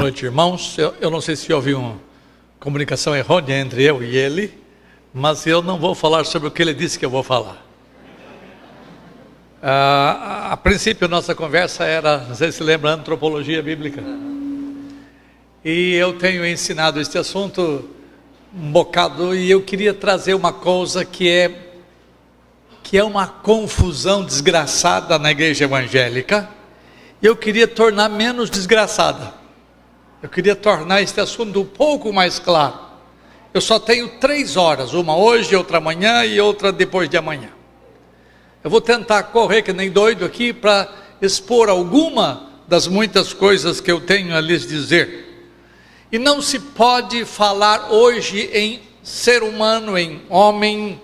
noite, irmãos. Eu não sei se houve uma comunicação errônea entre eu e ele, mas eu não vou falar sobre o que ele disse que eu vou falar. A princípio, nossa conversa era, não sei se lembra, antropologia bíblica. E eu tenho ensinado este assunto um bocado, e eu queria trazer uma coisa que é uma confusão desgraçada na igreja evangélica. Eu queria tornar menos desgraçada. Eu queria tornar este assunto um pouco mais claro. Eu só tenho 3 horas, uma hoje, outra amanhã e outra depois de amanhã. Eu vou tentar correr que nem doido aqui para expor alguma das muitas coisas que eu tenho a lhes dizer. E não se pode falar hoje em ser humano, em homem,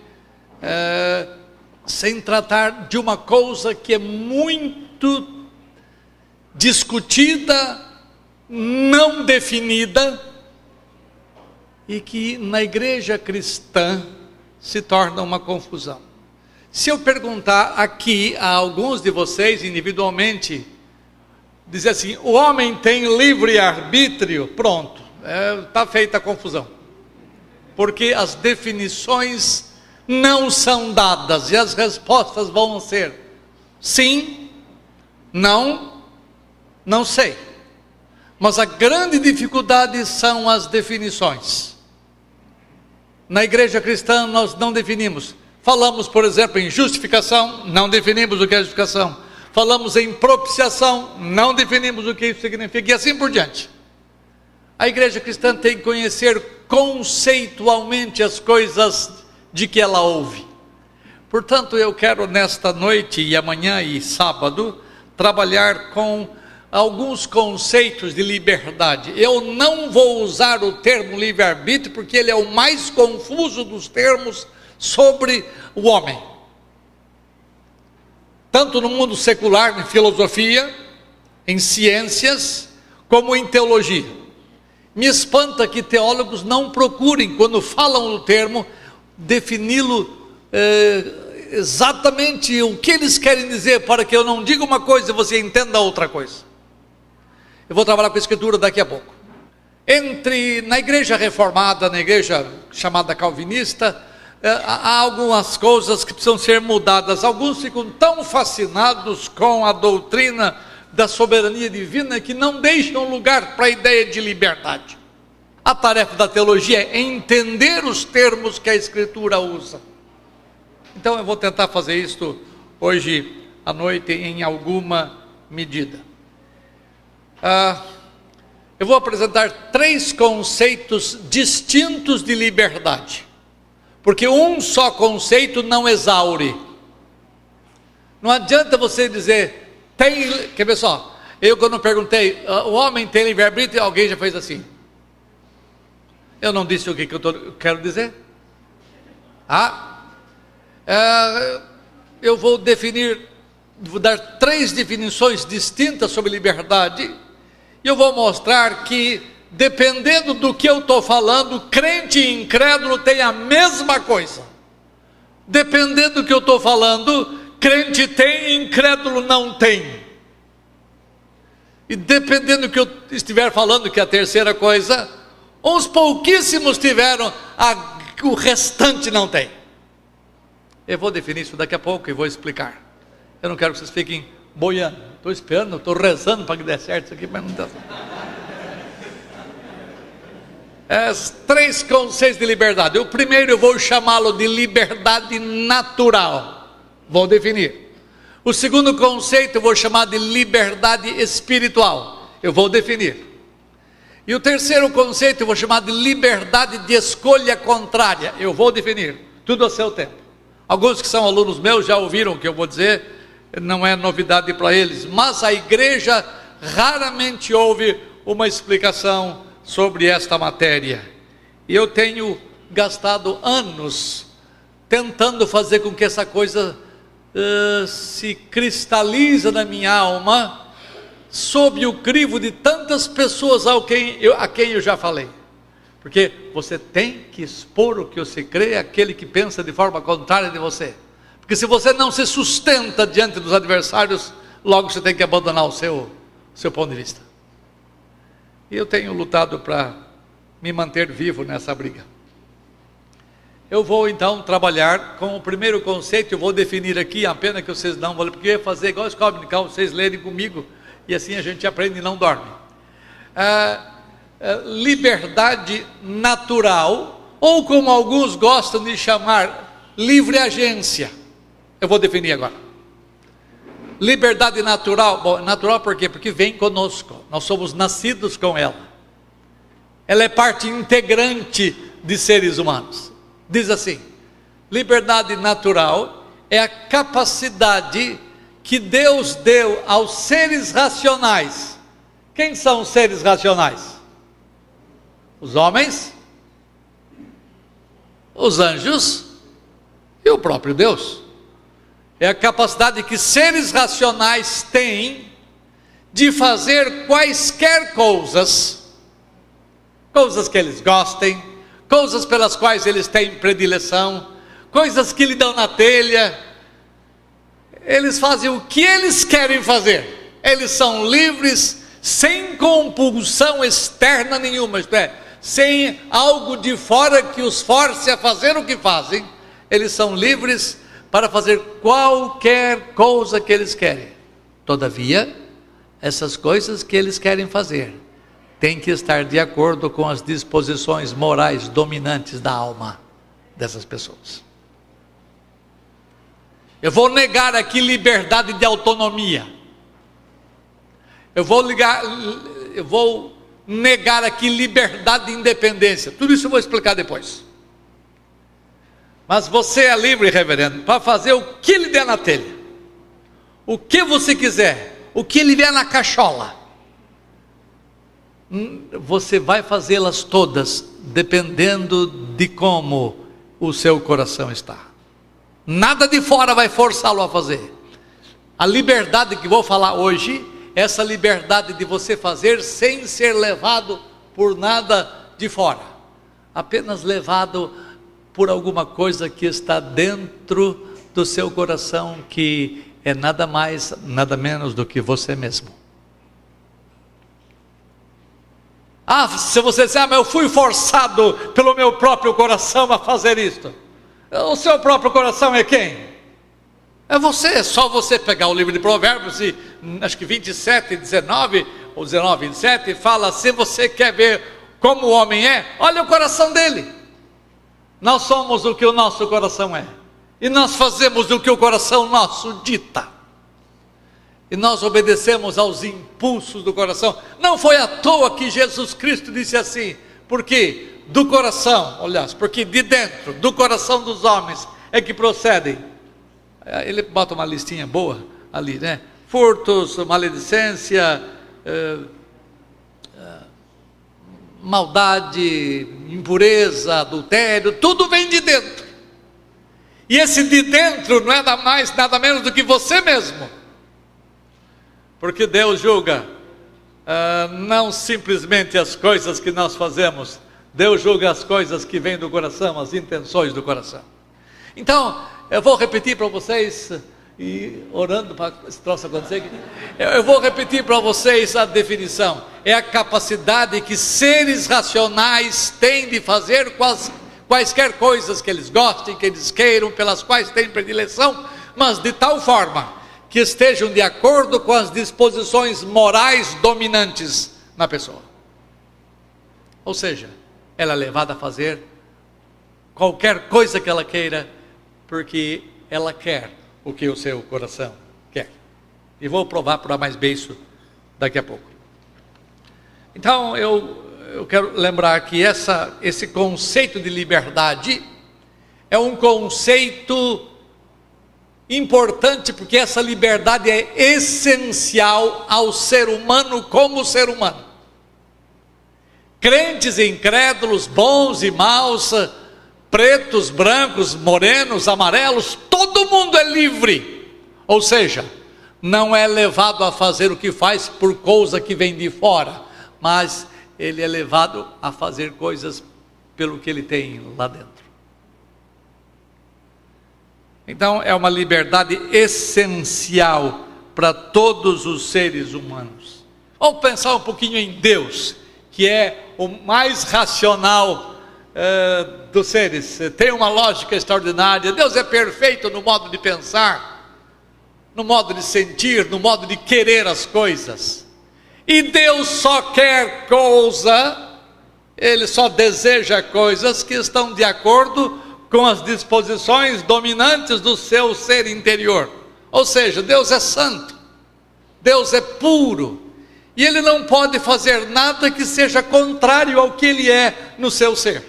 sem tratar de uma coisa que é muito discutida, não definida, e que na igreja cristã se torna uma confusão. Se eu perguntar aqui a alguns de vocês individualmente, dizer assim, o homem tem livre-arbítrio, pronto, está feita a confusão, porque as definições não são dadas, e as respostas vão ser sim, não sei. Mas a grande dificuldade são as definições. Na igreja cristã nós não definimos. Falamos, por exemplo, em justificação, não definimos o que é justificação. Falamos em propiciação, não definimos o que isso significa, e assim por diante. A igreja cristã tem que conhecer conceitualmente as coisas de que ela ouve. Portanto, eu quero nesta noite e amanhã e sábado trabalhar com alguns conceitos de liberdade. Eu não vou usar o termo livre-arbítrio, porque ele é o mais confuso dos termos sobre o homem. Tanto no mundo secular, em filosofia, em ciências, como em teologia. Me espanta que teólogos não procurem, quando falam do termo, defini-lo exatamente o que eles querem dizer, para que eu não diga uma coisa e você entenda outra coisa. Eu vou trabalhar com a escritura daqui a pouco. Na igreja reformada, na igreja chamada calvinista, há algumas coisas que precisam ser mudadas. Alguns ficam tão fascinados com a doutrina da soberania divina que não deixam lugar para a ideia de liberdade. A tarefa da teologia é entender os termos que a escritura usa. Então eu vou tentar fazer isto hoje à noite em alguma medida. Eu vou apresentar 3 conceitos distintos de liberdade, porque um só conceito não exaure. Não adianta você dizer, quer ver só, eu quando perguntei, o homem tem livre-arbítrio, alguém já fez assim. Eu não disse o que eu quero dizer. Eu vou dar 3 definições distintas sobre liberdade, e eu vou mostrar que, dependendo do que eu estou falando, crente e incrédulo tem a mesma coisa. Dependendo do que eu estou falando, crente tem e incrédulo não tem. E dependendo do que eu estiver falando, que é a terceira coisa, uns pouquíssimos tiveram, o restante não tem. Eu vou definir isso daqui a pouco e vou explicar. Eu não quero que vocês fiquem boiando. Estou esperando, estou rezando para que dê certo isso aqui, mas não dá certo. 3 conceitos de liberdade. O primeiro eu vou chamá-lo de liberdade natural. Vou definir. O segundo conceito eu vou chamar de liberdade espiritual. Eu vou definir. E o terceiro conceito eu vou chamar de liberdade de escolha contrária. Eu vou definir. Tudo a seu tempo. Alguns que são alunos meus já ouviram o que eu vou dizer, não é novidade para eles, mas a igreja raramente ouve uma explicação sobre esta matéria. E eu tenho gastado anos tentando fazer com que essa coisa se cristalize na minha alma, sob o crivo de tantas pessoas a quem eu já falei. Porque você tem que expor o que você crê àquele que pensa de forma contrária de você. Porque se você não se sustenta diante dos adversários, logo você tem que abandonar o seu ponto de vista. E eu tenho lutado para me manter vivo nessa briga. Eu vou então trabalhar com o primeiro conceito. Eu vou definir aqui, a pena que vocês não vão, porque eu ia fazer igual a escola dominical, vocês lerem comigo, e assim a gente aprende e não dorme. Liberdade natural, ou como alguns gostam de chamar, livre agência. Eu vou definir agora. Liberdade natural. Bom, natural por quê? Porque vem conosco, nós somos nascidos com ela. Ela é parte integrante de seres humanos. Diz assim: liberdade natural é a capacidade que Deus deu aos seres racionais. Quem são os seres racionais? Os homens, os anjos e o próprio Deus. É a capacidade que seres racionais têm de fazer quaisquer coisas que eles gostem, coisas pelas quais eles têm predileção, coisas que lhe dão na telha. Eles fazem o que eles querem fazer. Eles são livres, sem compulsão externa nenhuma, isto é, sem algo de fora que os force a fazer o que fazem. Eles são livres para fazer qualquer coisa que eles querem. Todavia, essas coisas que eles querem fazer têm que estar de acordo com as disposições morais dominantes da alma dessas pessoas. Eu vou negar aqui liberdade de autonomia. Eu vou negar aqui liberdade de independência. Tudo isso eu vou explicar depois. Mas você é livre, reverendo, para fazer o que lhe der na telha, o que você quiser, o que lhe vier na cachola. Você vai fazê-las todas, dependendo de como o seu coração está. Nada de fora vai forçá-lo a fazer. A liberdade que vou falar hoje, essa liberdade de você fazer sem ser levado por nada de fora, apenas levado por alguma coisa que está dentro do seu coração, que é nada mais, nada menos do que você mesmo. Se você disser, mas eu fui forçado pelo meu próprio coração a fazer isto. O seu próprio coração é quem? É você. É só você pegar o livro de Provérbios, e acho que 27, 19, ou 19, 27, fala: se você quer ver como o homem é, olha o coração dele. Nós somos o que o nosso coração é, e nós fazemos o que o coração nosso dita, e nós obedecemos aos impulsos do coração. Não foi à toa que Jesus Cristo disse assim, porque do coração, aliás, porque de dentro do coração dos homens é que procedem. Ele bota uma listinha boa ali, né? Furtos, maledicência, maldade, impureza, adultério, tudo vem de dentro. E esse de dentro não é nada mais, nada menos do que você mesmo. Porque Deus julga não simplesmente as coisas que nós fazemos, Deus julga as coisas que vêm do coração, as intenções do coração. Então, eu vou repetir para vocês, e orando para esse troço acontecer, eu vou repetir para vocês a definição. É a capacidade que seres racionais têm de fazer quaisquer coisas que eles gostem, que eles queiram, pelas quais têm predileção, mas de tal forma que estejam de acordo com as disposições morais dominantes na pessoa. Ou seja, ela é levada a fazer qualquer coisa que ela queira, porque ela quer o que o seu coração quer. E vou provar para mais bem isso daqui a pouco. Então eu quero lembrar que esse conceito de liberdade é um conceito importante, porque essa liberdade é essencial ao ser humano como ser humano. Crentes e incrédulos, bons e maus, pretos, brancos, morenos, amarelos, todo mundo é livre. Ou seja, não é levado a fazer o que faz por coisa que vem de fora, mas ele é levado a fazer coisas pelo que ele tem lá dentro. Então é uma liberdade essencial para todos os seres humanos. Vamos pensar um pouquinho em Deus, que é o mais racional dos seres, tem uma lógica extraordinária. Deus é perfeito no modo de pensar, no modo de sentir, no modo de querer as coisas. E Deus só quer Ele só deseja coisas que estão de acordo com as disposições dominantes do seu ser interior. Ou seja, Deus é santo, Deus é puro, e Ele não pode fazer nada que seja contrário ao que Ele é no seu ser.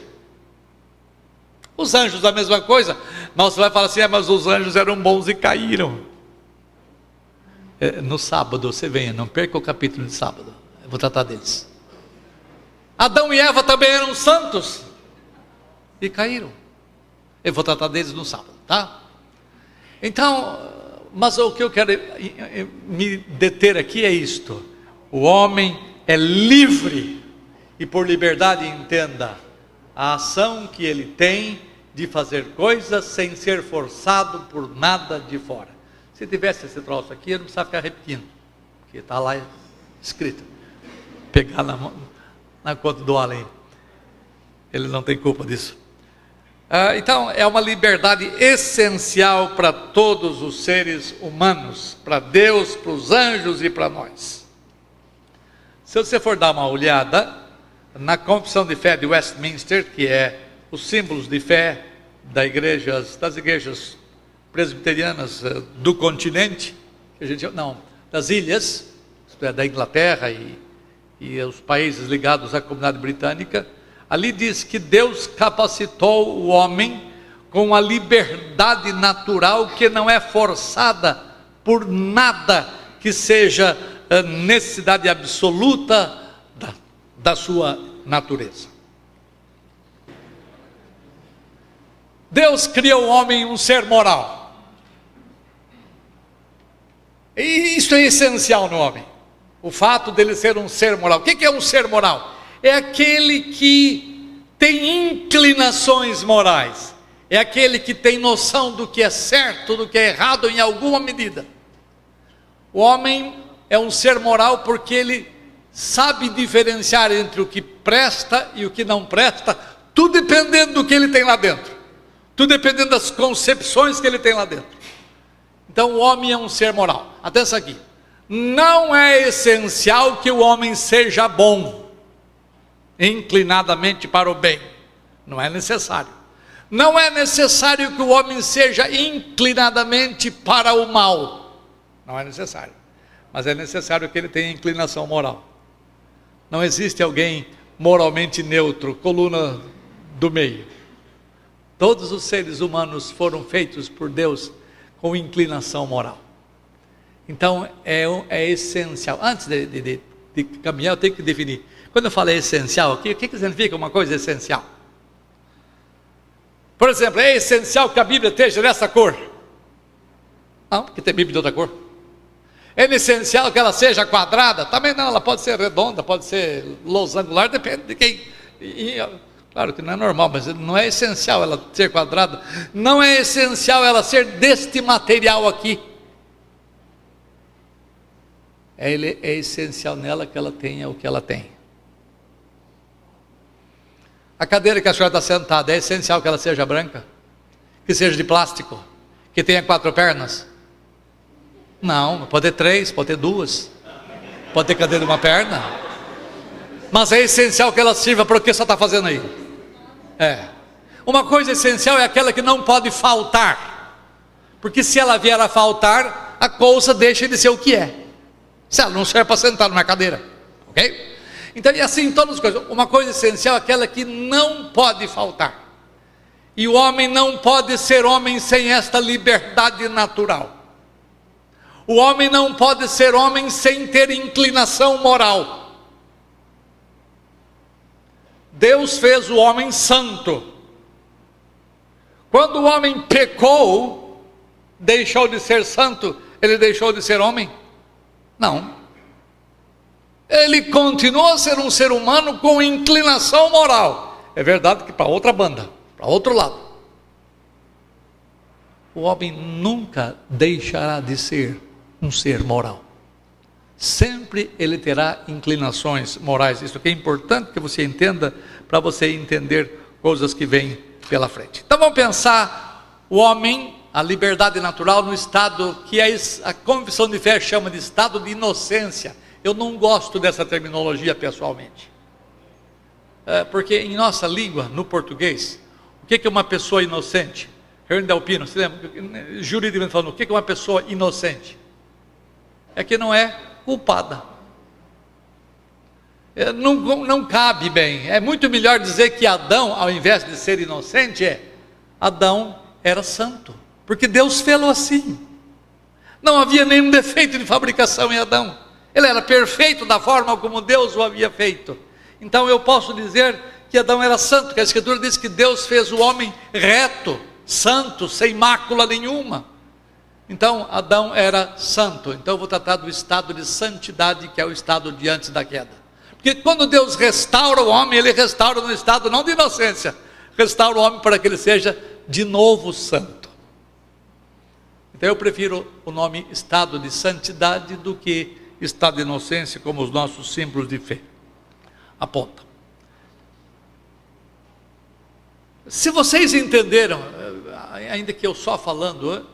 Os anjos a mesma coisa. Não, você vai falar assim, mas os anjos eram bons e caíram. No sábado você venha, não perca o capítulo de sábado, eu vou tratar deles. Adão e Eva também eram santos e caíram. Eu vou tratar deles no sábado, tá? Então, mas o que eu quero me deter aqui é isto: o homem é livre, e por liberdade entenda a ação que ele tem de fazer coisas sem ser forçado por nada de fora. Se tivesse esse troço aqui, eu não precisava ficar repetindo, porque está lá escrito. Pegar na conta do além, ele não tem culpa disso. Então é uma liberdade essencial para todos os seres humanos, para Deus, para os anjos e para nós. Se você for dar uma olhada na Confissão de Fé de Westminster, que é os símbolos de fé das igrejas presbiterianas do continente, das ilhas, isto é, da Inglaterra e os países ligados à comunidade britânica, ali diz que Deus capacitou o homem com a liberdade natural que não é forçada por nada que seja necessidade absoluta da sua natureza. Deus criou o homem um ser moral. E isso é essencial no homem, o fato dele ser um ser moral. O que é um ser moral? É aquele que tem inclinações morais, é aquele que tem noção do que é certo, do que é errado em alguma medida. O homem é um ser moral porque ele sabe diferenciar entre o que presta e o que não presta, tudo dependendo do que ele tem lá dentro, tudo dependendo das concepções que ele tem lá dentro. Então o homem é um ser moral. Atenção aqui, não é essencial que o homem seja bom, inclinadamente para o bem, não é necessário. Não é necessário que o homem seja inclinadamente para o mal, não é necessário, mas é necessário que ele tenha inclinação moral. Não existe alguém moralmente neutro, coluna do meio. Todos os seres humanos foram feitos por Deus com inclinação moral. Então é essencial. Antes de caminhar, eu tenho que definir. Quando eu falei essencial aqui, o que significa uma coisa essencial? Por exemplo, é essencial que a Bíblia esteja nessa cor? Não, porque tem Bíblia de outra cor. É essencial que ela seja quadrada? Também não, ela pode ser redonda, pode ser losangular, depende de quem. Claro que não é normal, mas não é essencial ela ser quadrada. Não é essencial ela ser deste material aqui. É essencial nela que ela tenha o que ela tem. A cadeira que a senhora está sentada, é essencial que ela seja branca? Que seja de plástico? Que tenha 4 pernas? Não, pode ter 3, pode ter 2. Pode ter cadeira de uma perna. Mas é essencial que ela sirva para o que você está fazendo aí. Uma coisa essencial é aquela que não pode faltar. Porque se ela vier a faltar, a coisa deixa de ser o que é. Se ela não serve para sentar numa cadeira. Ok? Então, e assim, todas as coisas. Uma coisa essencial é aquela que não pode faltar. E o homem não pode ser homem sem esta liberdade natural. O homem não pode ser homem sem ter inclinação moral. Deus fez o homem santo. Quando o homem pecou, deixou de ser santo, ele deixou de ser homem? Não. Ele continuou a ser um ser humano com inclinação moral. É verdade que para outra banda, para outro lado. O homem nunca deixará de ser um ser moral. sempre ele terá inclinações morais. Isso aqui é importante que você entenda, para você entender coisas que vêm pela frente. Então vamos pensar o homem, a liberdade natural, no estado que a confissão de fé chama de estado de inocência. Eu não gosto dessa terminologia pessoalmente, porque em nossa língua, no português, o que é uma pessoa inocente? Reino Delpino, você lembra? Juridicamente falando, o que é uma pessoa inocente? É que não é culpada. Não cabe bem. É muito melhor dizer que Adão, ao invés de ser inocente, Adão era santo, porque Deus fê-lo assim. Não havia nenhum defeito de fabricação em Adão. Ele era perfeito da forma como Deus o havia feito. Então eu posso dizer que Adão era santo, que a Escritura diz que Deus fez o homem reto, santo, sem mácula nenhuma. Então Adão era santo. Então eu vou tratar do estado de santidade, que é o estado de antes da queda. Porque quando Deus restaura o homem, Ele restaura no estado não de inocência, restaura o homem para que ele seja de novo santo. Então eu prefiro o nome estado de santidade do que estado de inocência, como os nossos símbolos de fé apontam. Se vocês entenderam, ainda que eu só falando,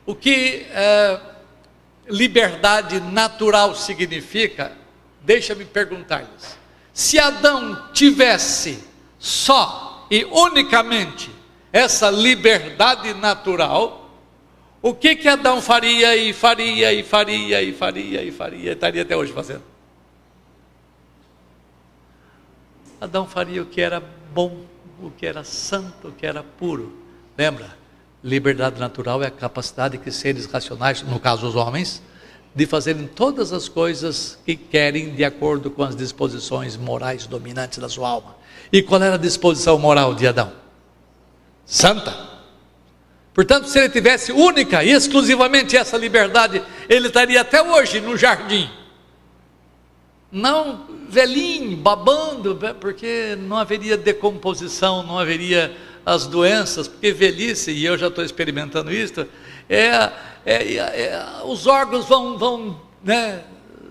o que liberdade natural significa, deixa-me perguntar-lhes: se Adão tivesse só e unicamente essa liberdade natural, o que Adão faria e faria e faria e faria e faria, estaria até hoje fazendo? Adão faria o que era bom, o que era santo, o que era puro. Lembra? Liberdade natural é a capacidade que seres racionais, no caso os homens, de fazerem todas as coisas que querem de acordo com as disposições morais dominantes da sua alma. E qual era a disposição moral de Adão? Santa. Portanto, se ele tivesse única e exclusivamente essa liberdade, ele estaria até hoje no jardim. Não velhinho, babando, porque não haveria decomposição, não haveria as doenças, porque velhice, e eu já estou experimentando isso, os órgãos vão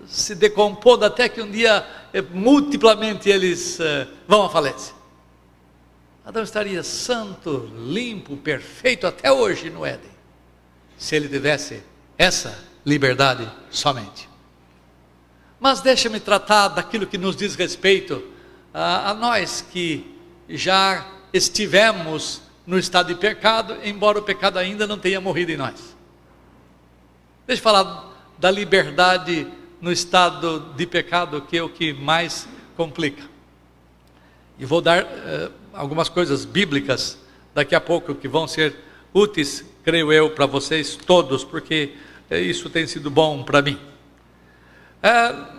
se decompondo até que um dia, multiplamente, eles vão à falência. Adão estaria santo, limpo, perfeito até hoje no Éden, se ele tivesse essa liberdade somente. Mas deixa-me tratar daquilo que nos diz respeito a nós que já estivemos no estado de pecado, embora o pecado ainda não tenha morrido em nós. Deixa eu falar da liberdade no estado de pecado, que é o que mais complica. E vou dar algumas coisas bíblicas daqui a pouco que vão ser úteis, creio eu, para vocês todos, porque isso tem sido bom para mim.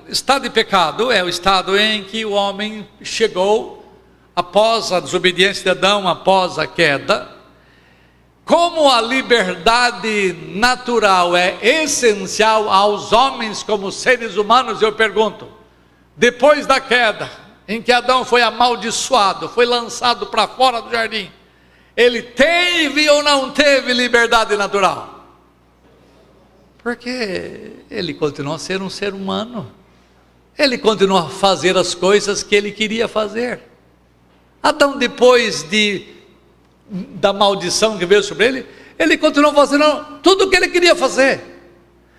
Estado de pecado é o estado em que o homem chegou após a desobediência de Adão, após a queda. Como a liberdade natural é essencial aos homens como seres humanos, eu pergunto, depois da queda, em que Adão foi amaldiçoado, foi lançado para fora do jardim, ele teve ou não teve liberdade natural? Porque ele continuou a ser um ser humano, ele continuou a fazer as coisas que ele queria fazer. Adão, depois da maldição que veio sobre ele, ele continuou fazendo tudo o que ele queria fazer.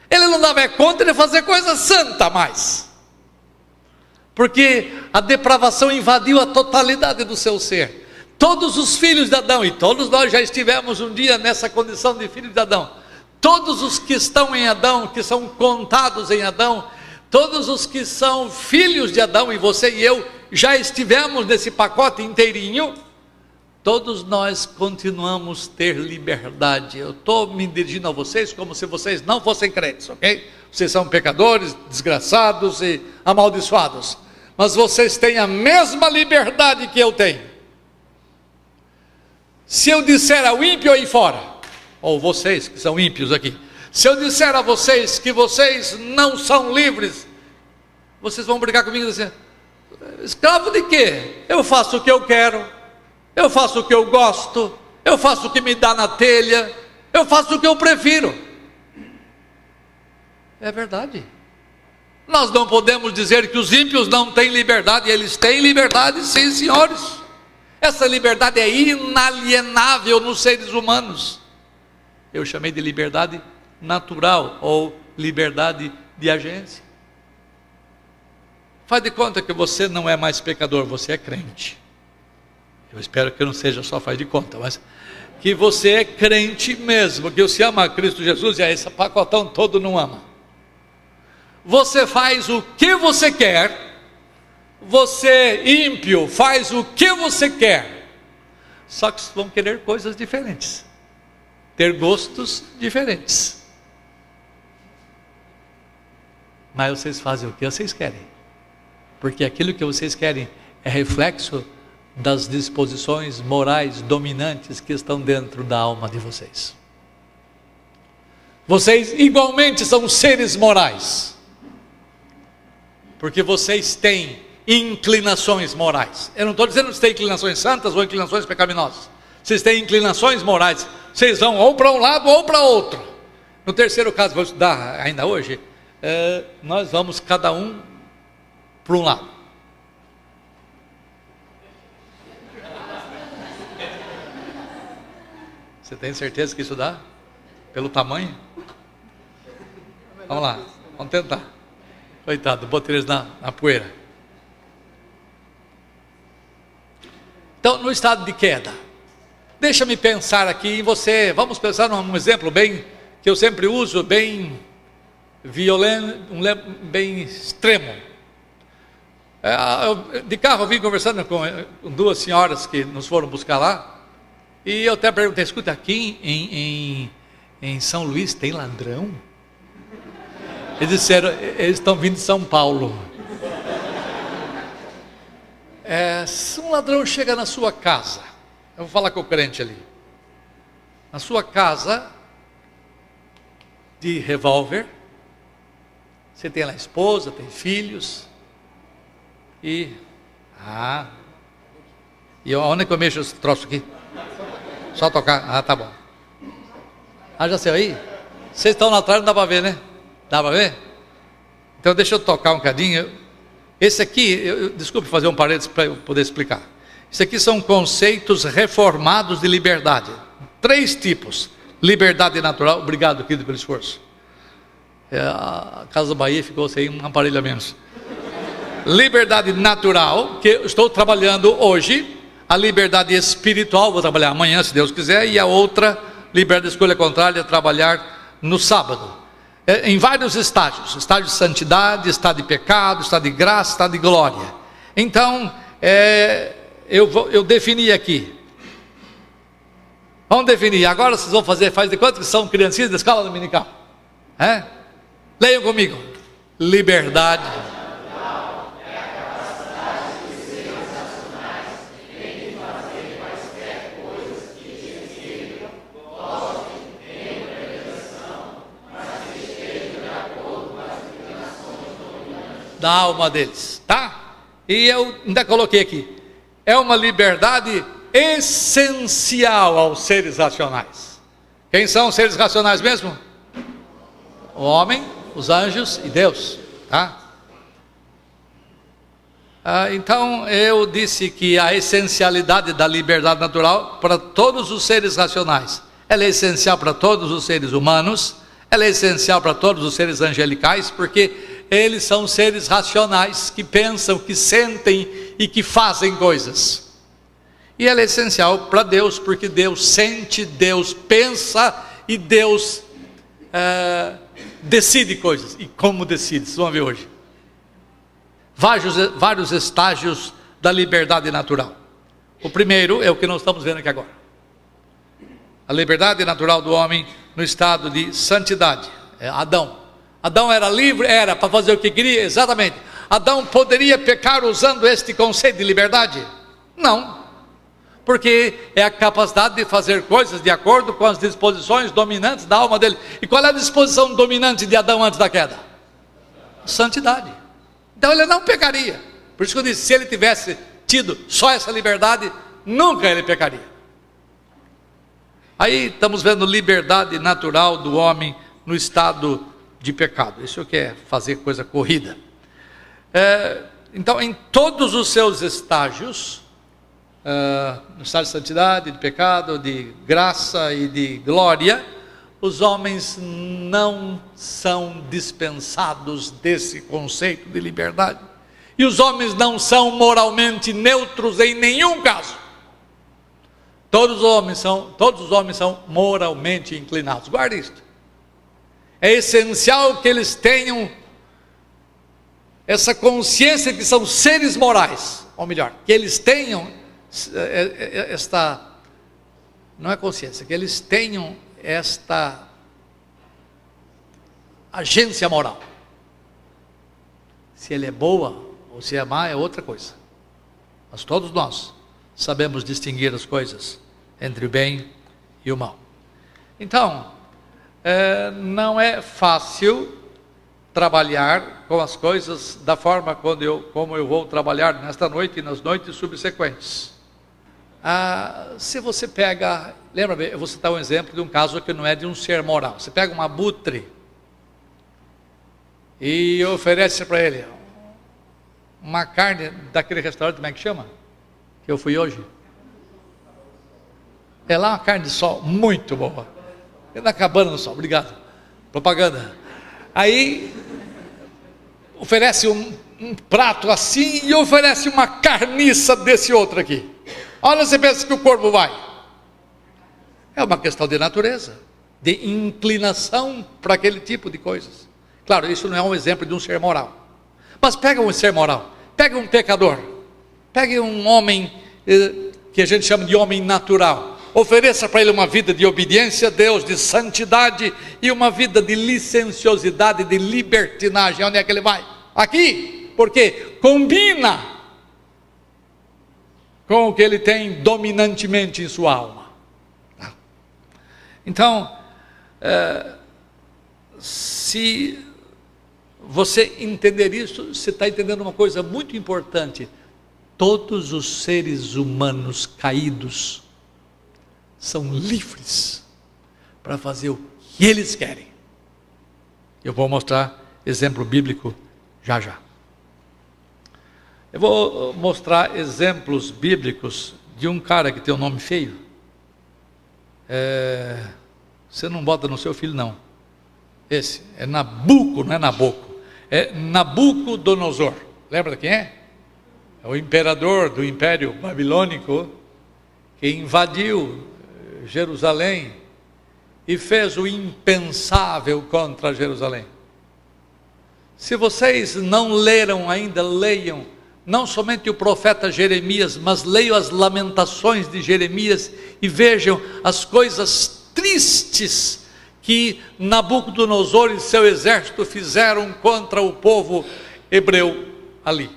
Ele não dava conta de fazer coisa santa mais, porque a depravação invadiu a totalidade do seu ser. Todos os filhos de Adão, e todos nós já estivemos um dia nessa condição de filhos de Adão, todos os que estão em Adão, que são contados em Adão, todos os que são filhos de Adão, e você e eu já estivemos nesse pacote inteirinho, todos nós continuamos a ter liberdade. Eu estou me dirigindo a vocês como se vocês não fossem crentes, ok? Vocês são pecadores, desgraçados e amaldiçoados, mas vocês têm a mesma liberdade que eu tenho. Se eu disser ao ímpio aí fora, ou vocês que são ímpios aqui, se eu disser a vocês que vocês não são livres, vocês vão brigar comigo e dizer: escravo de quê? Eu faço o que eu quero, eu faço o que eu gosto, eu faço o que me dá na telha, eu faço o que eu prefiro. É verdade. Nós não podemos dizer que os ímpios não têm liberdade. Eles têm liberdade, sim, senhores. Essa liberdade é inalienável nos seres humanos. Eu chamei de liberdade natural ou liberdade de agência. Faz de conta que você não é mais pecador, você é crente. Eu espero que não seja só faz de conta, mas que você é crente mesmo, que você ama a Cristo Jesus e aí esse pacotão todo não ama. Você faz o que você quer, você ímpio faz o que você quer, só que vão querer coisas diferentes, ter gostos diferentes, mas vocês fazem o que vocês querem, porque aquilo que vocês querem é reflexo das disposições morais dominantes que estão dentro da alma de vocês. Vocês igualmente são seres morais, porque vocês têm inclinações morais. Eu não estou dizendo que vocês têm inclinações santas ou inclinações pecaminosas. Vocês têm inclinações morais. Vocês vão ou para um lado ou para outro. No terceiro caso, vou estudar ainda hoje, nós vamos cada um para um lado. Você tem certeza que isso dá? Pelo tamanho? Vamos lá, vamos tentar. Coitado, botei eles na poeira. Então, no estado de queda, deixa-me pensar aqui em você. Vamos pensar num exemplo bem, que eu sempre uso, bem violento, bem extremo. De carro eu vim conversando com duas senhoras que nos foram buscar lá, e eu até perguntei, escuta, aqui em São Luís tem ladrão? Eles disseram, eles estão vindo de São Paulo. Se um ladrão chega na sua casa, eu vou falar com o crente ali, na sua casa, de revólver, você tem lá esposa, tem filhos, e onde é que eu mexo esse troço aqui? Só tocar, tá bom. Já sei aí? Vocês estão lá atrás, não dá para ver, né? Dá para ver? Então deixa eu tocar um bocadinho. Esse aqui, desculpe fazer um parênteses para eu poder explicar. Isso aqui são conceitos reformados de liberdade. 3 tipos. Liberdade natural, obrigado querido pelo esforço. A Casa da Bahia ficou sem um aparelho a menos. Liberdade natural, que eu estou trabalhando hoje. A liberdade espiritual, vou trabalhar amanhã se Deus quiser. E a outra, liberdade de escolha contrária, trabalhar no sábado. Em vários estágios, estágio de santidade, estado de pecado, estado de graça, estado de glória. Então, eu defini aqui. Vamos definir, agora vocês vão fazer, faz de conta que são criancinhas da escola dominical. Leiam comigo. Liberdade. Da alma deles, tá? E eu ainda coloquei aqui, é uma liberdade essencial aos seres racionais. Quem são os seres racionais mesmo? O homem, os anjos e Deus, tá? Então eu disse que a essencialidade da liberdade natural para todos os seres racionais, ela é essencial para todos os seres humanos, ela é essencial para todos os seres angelicais, porque eles são seres racionais que pensam, que sentem e que fazem coisas. E ela é essencial para Deus, porque Deus sente, Deus pensa e Deus decide coisas. E como decide? Vocês vão ver hoje. Vários estágios da liberdade natural. O primeiro é o que nós estamos vendo aqui agora. A liberdade natural do homem no estado de santidade. Adão. Adão era livre, era para fazer o que queria, exatamente. Adão poderia pecar usando este conceito de liberdade? Não, porque é a capacidade de fazer coisas de acordo com as disposições dominantes da alma dele. E qual é a disposição dominante de Adão antes da queda? Santidade. Então ele não pecaria. Por isso que eu disse, se ele tivesse tido só essa liberdade, nunca ele pecaria. Aí estamos vendo liberdade natural do homem no estado de pecado. Isso que é fazer coisa corrida. Então, em todos os seus estágios, no estágio de santidade, de pecado, de graça e de glória, os homens não são dispensados desse conceito de liberdade. E os homens não são moralmente neutros em nenhum caso. Todos os homens são moralmente inclinados. Guarde isto. É essencial que eles tenham essa consciência de que são seres morais. Ou melhor, que eles tenham esta, não é consciência, que eles tenham esta agência moral. Se ele é boa ou se é má é outra coisa. Mas todos nós sabemos distinguir as coisas entre o bem e o mal. Então, não é fácil trabalhar com as coisas da forma como eu vou trabalhar nesta noite e nas noites subsequentes. Se você pega, lembra bem, eu vou citar um exemplo de um caso que não é de um ser moral. Você pega um abutre e oferece para ele uma carne daquele restaurante, como é que chama? Que eu fui hoje. É lá uma carne de sol, muito boa. É na Cabana do Sol, obrigado. Propaganda. Aí, oferece um prato assim e oferece uma carniça desse outro aqui. Olha, você pensa que o corpo vai. É uma questão de natureza, de inclinação para aquele tipo de coisas. Claro, isso não é um exemplo de um ser moral. Mas pega um ser moral, pega um pecador, pega um homem que a gente chama de homem natural. Ofereça para ele uma vida de obediência a Deus, de santidade e uma vida de licenciosidade, de libertinagem. Onde é que ele vai? Aqui, porque combina com o que ele tem dominantemente em sua alma. Então, se você entender isso, você está entendendo uma coisa muito importante. Todos os seres humanos caídos são livres para fazer o que eles querem. Eu vou mostrar exemplo bíblico já já. Eu vou mostrar exemplos bíblicos de um cara que tem um nome feio. Você não bota no seu filho, não. Esse é Nabuco, não é Naboco. É Nabucodonosor. Lembra quem é? É o imperador do Império Babilônico que invadiu Jerusalém e fez o impensável contra Jerusalém. Se vocês não leram ainda, leiam não somente o profeta Jeremias, mas leiam as lamentações de Jeremias e vejam as coisas tristes que Nabucodonosor e seu exército fizeram contra o povo hebreu ali.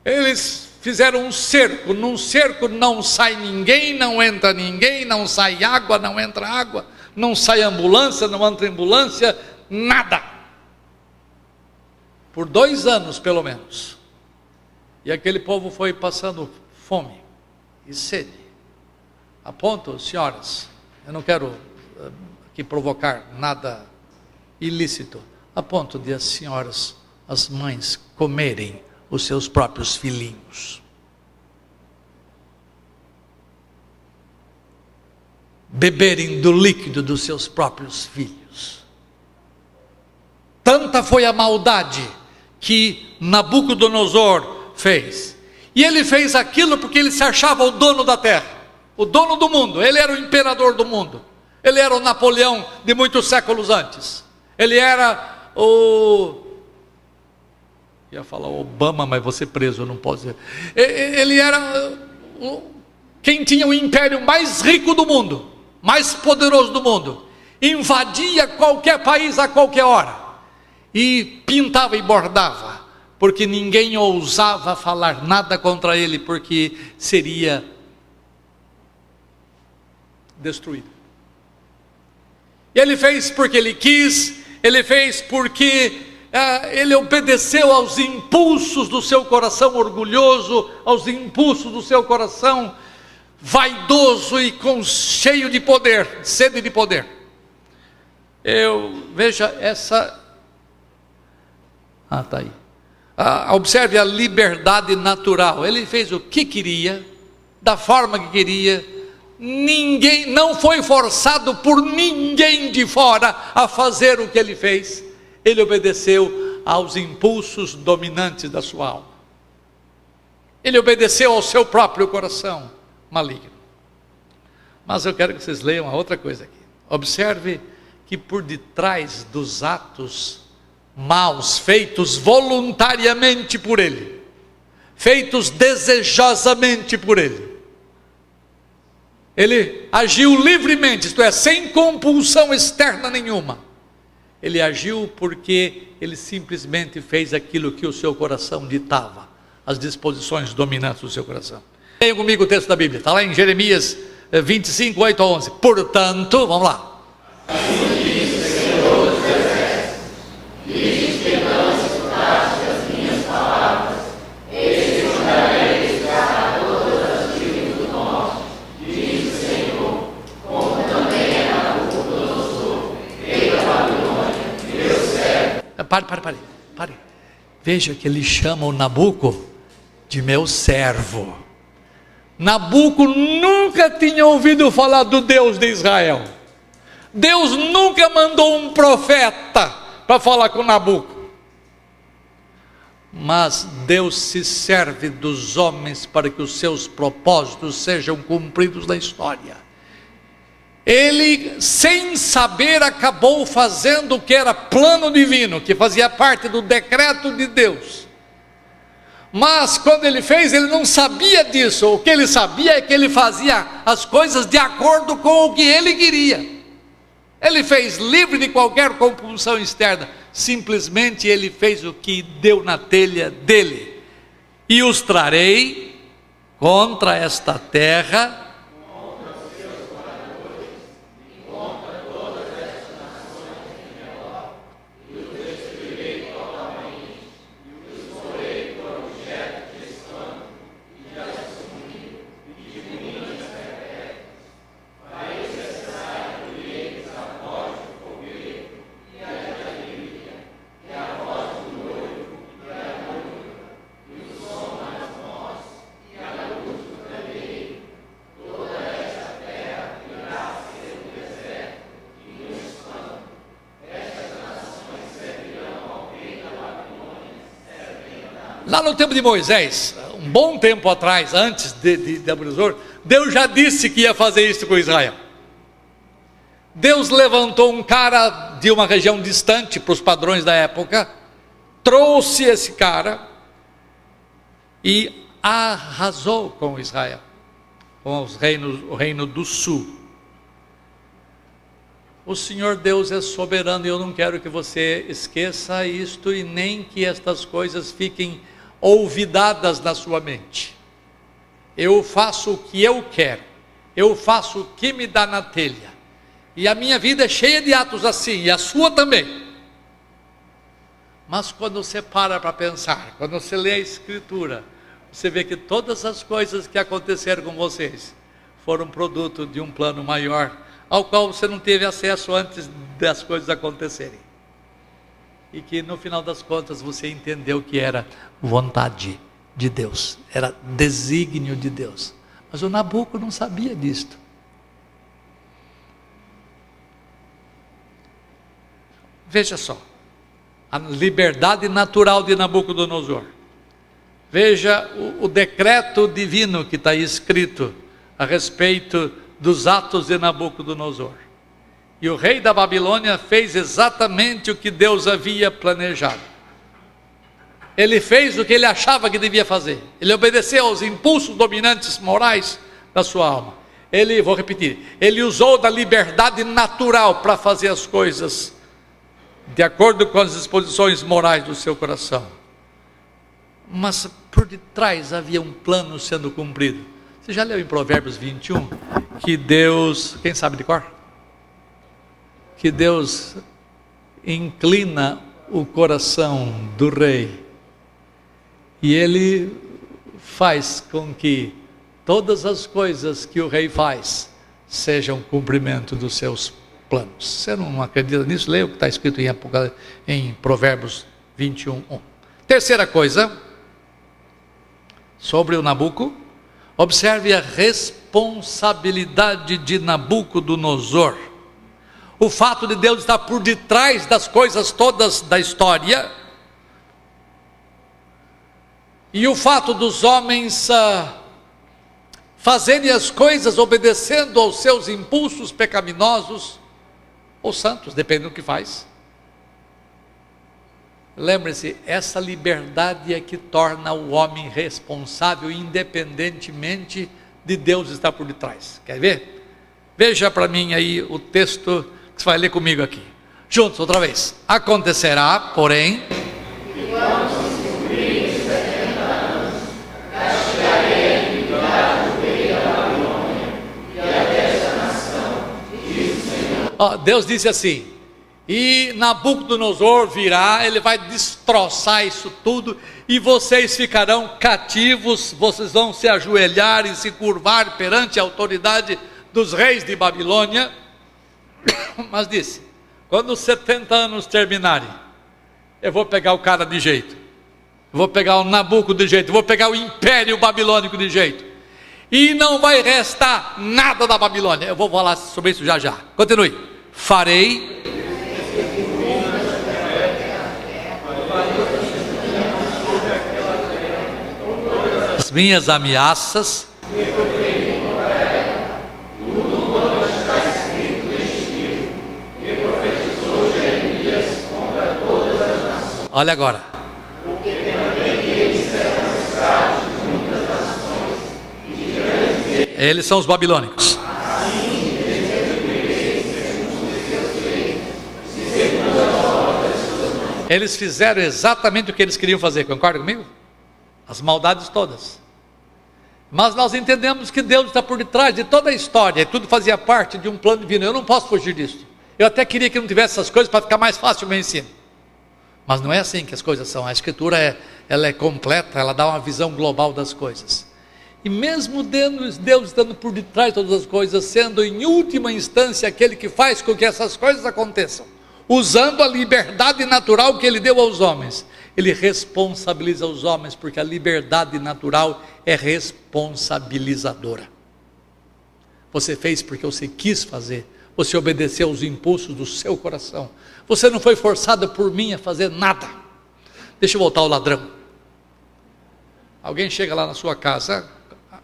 Eles fizeram um cerco. Num cerco não sai ninguém, não entra ninguém, não sai água, não entra água, não sai ambulância, não entra ambulância, nada. Por 2 anos pelo menos. E aquele povo foi passando fome e sede. A ponto, senhoras, eu não quero aqui provocar nada ilícito, a ponto de as senhoras, as mães, comerem os seus próprios filhinhos. Beberem do líquido dos seus próprios filhos. Tanta foi a maldade que Nabucodonosor fez. E ele fez aquilo porque ele se achava o dono da terra, o dono do mundo. Ele era o imperador do mundo. Ele era o Napoleão de muitos séculos antes. Ele era ia falar Obama, mas vou ser preso, eu não posso dizer. Ele era quem tinha o império mais rico do mundo, mais poderoso do mundo. Invadia qualquer país a qualquer hora. E pintava e bordava, porque ninguém ousava falar nada contra ele, porque seria destruído. E ele fez porque ele quis, ele fez porque ele obedeceu aos impulsos do seu coração orgulhoso, aos impulsos do seu coração vaidoso e cheio de poder, sede de poder. Veja essa... está aí. Observe a liberdade natural. Ele fez o que queria, da forma que queria. Ninguém, não foi forçado por ninguém de fora a fazer o que ele fez. Ele obedeceu aos impulsos dominantes da sua alma. Ele obedeceu ao seu próprio coração maligno. Mas eu quero que vocês leiam uma outra coisa aqui. Observe que por detrás dos atos maus feitos voluntariamente por ele, feitos desejosamente por ele, ele agiu livremente, isto é, sem compulsão externa nenhuma. Ele agiu porque ele simplesmente fez aquilo que o seu coração ditava, as disposições dominantes do seu coração. Leiam comigo o texto da Bíblia, está lá em Jeremias 25, 8 a 11. Portanto, vamos lá. Pare. Veja que ele chama o Nabuco de meu servo. Nabuco nunca tinha ouvido falar do Deus de Israel. Deus nunca mandou um profeta para falar com Nabuco. Mas Deus se serve dos homens para que os seus propósitos sejam cumpridos na história. Ele, sem saber, acabou fazendo o que era plano divino, que fazia parte do decreto de Deus. Mas quando ele fez, ele não sabia disso. O que ele sabia é que ele fazia as coisas de acordo com o que ele queria. Ele fez livre de qualquer compulsão externa. Simplesmente ele fez o que deu na telha dele. E os trarei contra esta terra, lá no tempo de Moisés, um bom tempo atrás, antes de Nabucodonosor, Deus já disse que ia fazer isso com Israel. Deus levantou um cara de uma região distante para os padrões da época, trouxe esse cara e arrasou com Israel, com o reino do sul. O Senhor Deus é soberano e eu não quero que você esqueça isto e nem que estas coisas fiquem olvidadas na sua mente. Eu faço o que eu quero, eu faço o que me dá na telha, e a minha vida é cheia de atos assim, e a sua também. Mas quando você para pensar, quando você lê a Escritura, você vê que todas as coisas que aconteceram com vocês foram produto de um plano maior, ao qual você não teve acesso antes das coisas acontecerem. E que no final das contas você entendeu que era vontade de Deus, era desígnio de Deus. Mas o Nabuco não sabia disto. Veja só, a liberdade natural de Nabucodonosor. Veja o decreto divino que está escrito a respeito dos atos de Nabucodonosor. E o rei da Babilônia fez exatamente o que Deus havia planejado. Ele fez o que ele achava que devia fazer. Ele obedeceu aos impulsos dominantes morais da sua alma. Vou repetir, ele usou da liberdade natural para fazer as coisas de acordo com as disposições morais do seu coração. Mas por detrás havia um plano sendo cumprido. Você já leu em Provérbios 21 que Deus, quem sabe de cor? Que Deus inclina o coração do rei e ele faz com que todas as coisas que o rei faz sejam cumprimento dos seus planos. Se você não acredita nisso, leia o que está escrito em Provérbios 21:1. Terceira coisa, sobre o Nabuco, observe a responsabilidade de Nabucodonosor. O fato de Deus estar por detrás das coisas todas da história, e o fato dos homens fazerem as coisas obedecendo aos seus impulsos pecaminosos, ou santos, depende do que faz. Lembre-se, essa liberdade é que torna o homem responsável, independentemente de Deus estar por detrás. Quer ver? Veja para mim aí o texto que você vai ler comigo aqui. Juntos, outra vez. Acontecerá, porém, Deus disse assim: e Nabucodonosor virá, ele vai destroçar isso tudo, e vocês ficarão cativos, vocês vão se ajoelhar e se curvar perante a autoridade dos reis de Babilônia. Mas disse: quando os 70 anos terminarem, eu vou pegar o cara de jeito, eu vou pegar o Nabuco de jeito, eu vou pegar o império babilônico de jeito, e não vai restar nada da Babilônia. Eu vou falar sobre isso já já. Continue. Farei as minhas ameaças olha agora. Eles são os babilônicos. Eles fizeram exatamente o que eles queriam fazer, concorda comigo? As maldades todas. Mas nós entendemos que Deus está por detrás de toda a história, e tudo fazia parte de um plano divino. Eu não posso fugir disso. Eu até queria que não tivesse essas coisas para ficar mais fácil o meu ensino. Mas não é assim que as coisas são. A Escritura ela é completa, ela dá uma visão global das coisas. E mesmo Deus estando por detrás de todas as coisas, sendo em última instância aquele que faz com que essas coisas aconteçam, usando a liberdade natural que Ele deu aos homens, Ele responsabiliza os homens, porque a liberdade natural é responsabilizadora. Você fez porque você quis fazer, você obedeceu aos impulsos do seu coração, você não foi forçado por mim a fazer nada. Deixa eu voltar ao ladrão. Alguém chega lá na sua casa,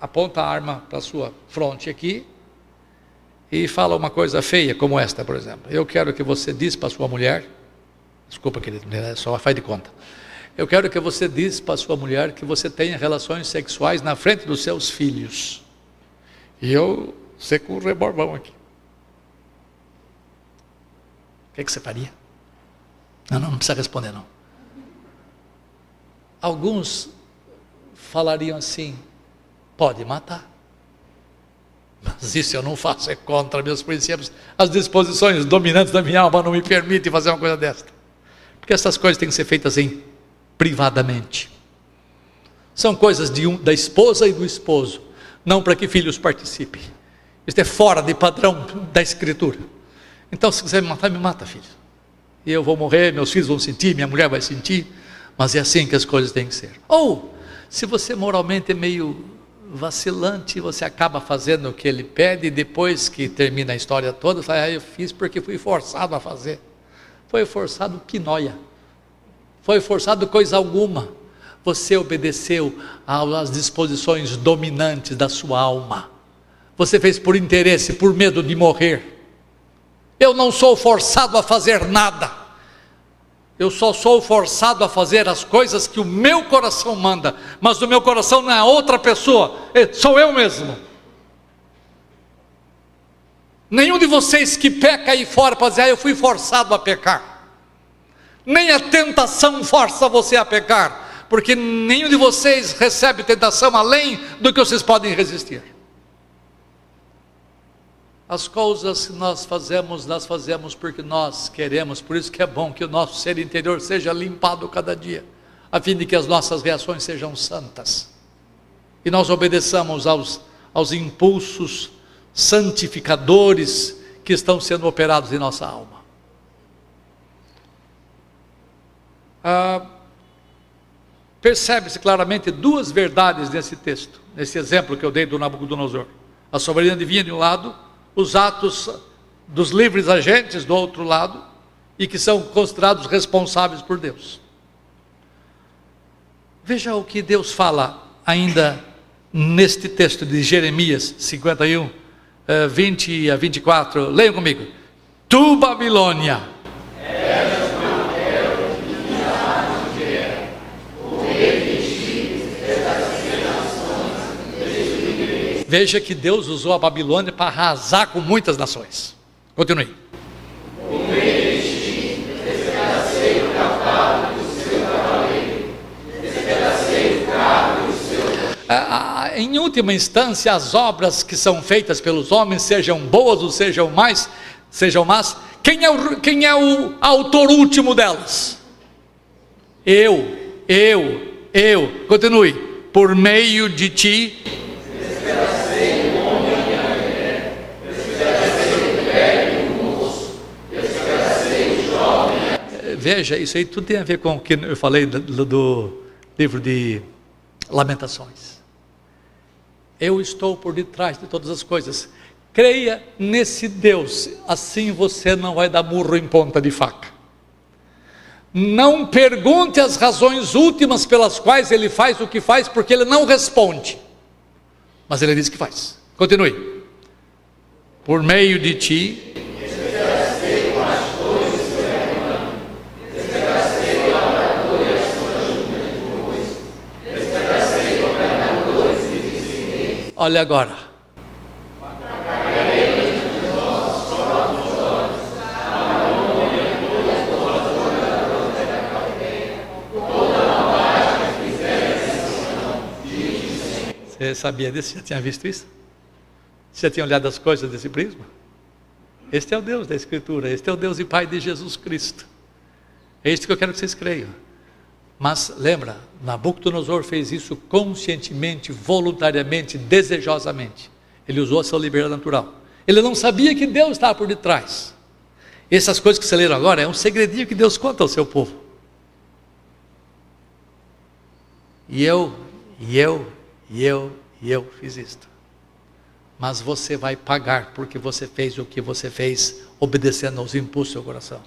aponta a arma para a sua fronte aqui, e fala uma coisa feia como esta, por exemplo: eu quero que você diz para a sua mulher, desculpa querido, só faz de conta, eu quero que você diz para a sua mulher que você tenha relações sexuais na frente dos seus filhos, e eu seco o reborbão aqui. O que você faria? Não precisa responder não. Alguns falariam assim: pode matar. Mas isso eu não faço, é contra meus princípios. As disposições dominantes da minha alma não me permitem fazer uma coisa desta. Porque essas coisas têm que ser feitas privadamente. São coisas da esposa e do esposo, não para que filhos participem. Isso é fora de padrão da Escritura. Então, se quiser me matar, me mata, filho. E eu vou morrer, meus filhos vão sentir, minha mulher vai sentir. Mas é assim que as coisas têm que ser. Ou, se você moralmente é meio vacilante, você acaba fazendo o que ele pede, e depois que termina a história toda, você fala: eu fiz porque fui forçado a fazer. Foi forçado que noia. Foi forçado coisa alguma. Você obedeceu às disposições dominantes da sua alma. Você fez por interesse, por medo de morrer. Eu não sou forçado a fazer nada. Eu só sou forçado a fazer as coisas que o meu coração manda, mas o meu coração não é outra pessoa, sou eu mesmo. Nenhum de vocês que peca aí fora para dizer: eu fui forçado a pecar. Nem a tentação força você a pecar, porque nenhum de vocês recebe tentação além do que vocês podem resistir. As coisas que nós fazemos porque nós queremos. Por isso que é bom que o nosso ser interior seja limpado cada dia, a fim de que as nossas reações sejam santas, e nós obedeçamos aos impulsos santificadores que estão sendo operados em nossa alma. Percebe-se claramente duas verdades nesse texto, nesse exemplo que eu dei do Nabucodonosor. A soberania divina de um lado, os atos dos livres agentes do outro lado, e que são considerados responsáveis por Deus. Veja o que Deus fala ainda neste texto de Jeremias 51, 20 a 24. Leiam comigo. Tu, Babilônia, veja que Deus usou a Babilônia para arrasar com muitas nações. Continue. Em última instância, as obras que são feitas pelos homens, sejam boas ou sejam más, quem é o autor último delas? Eu. Continue. Por meio de ti. Veja, isso aí tudo tem a ver com o que eu falei do livro de Lamentações. Eu estou por detrás de todas as coisas. Creia nesse Deus, assim você não vai dar murro em ponta de faca. Não pergunte as razões últimas pelas quais ele faz o que faz, porque ele não responde, mas ele diz que faz. Continue. Por meio de ti. Olha agora. Você sabia disso? Já tinha visto isso? Você já tinha olhado as coisas desse prisma? Este é o Deus da Escritura, este é o Deus e Pai de Jesus Cristo. É isto que eu quero que vocês creiam. Mas lembra, Nabucodonosor fez isso conscientemente, voluntariamente, desejosamente. Ele usou a sua liberdade natural. Ele não sabia que Deus estava por detrás. Essas coisas que você leram agora é um segredinho que Deus conta ao seu povo. E eu fiz isto. Mas você vai pagar porque você fez o que você fez, obedecendo aos impulsos do seu coração.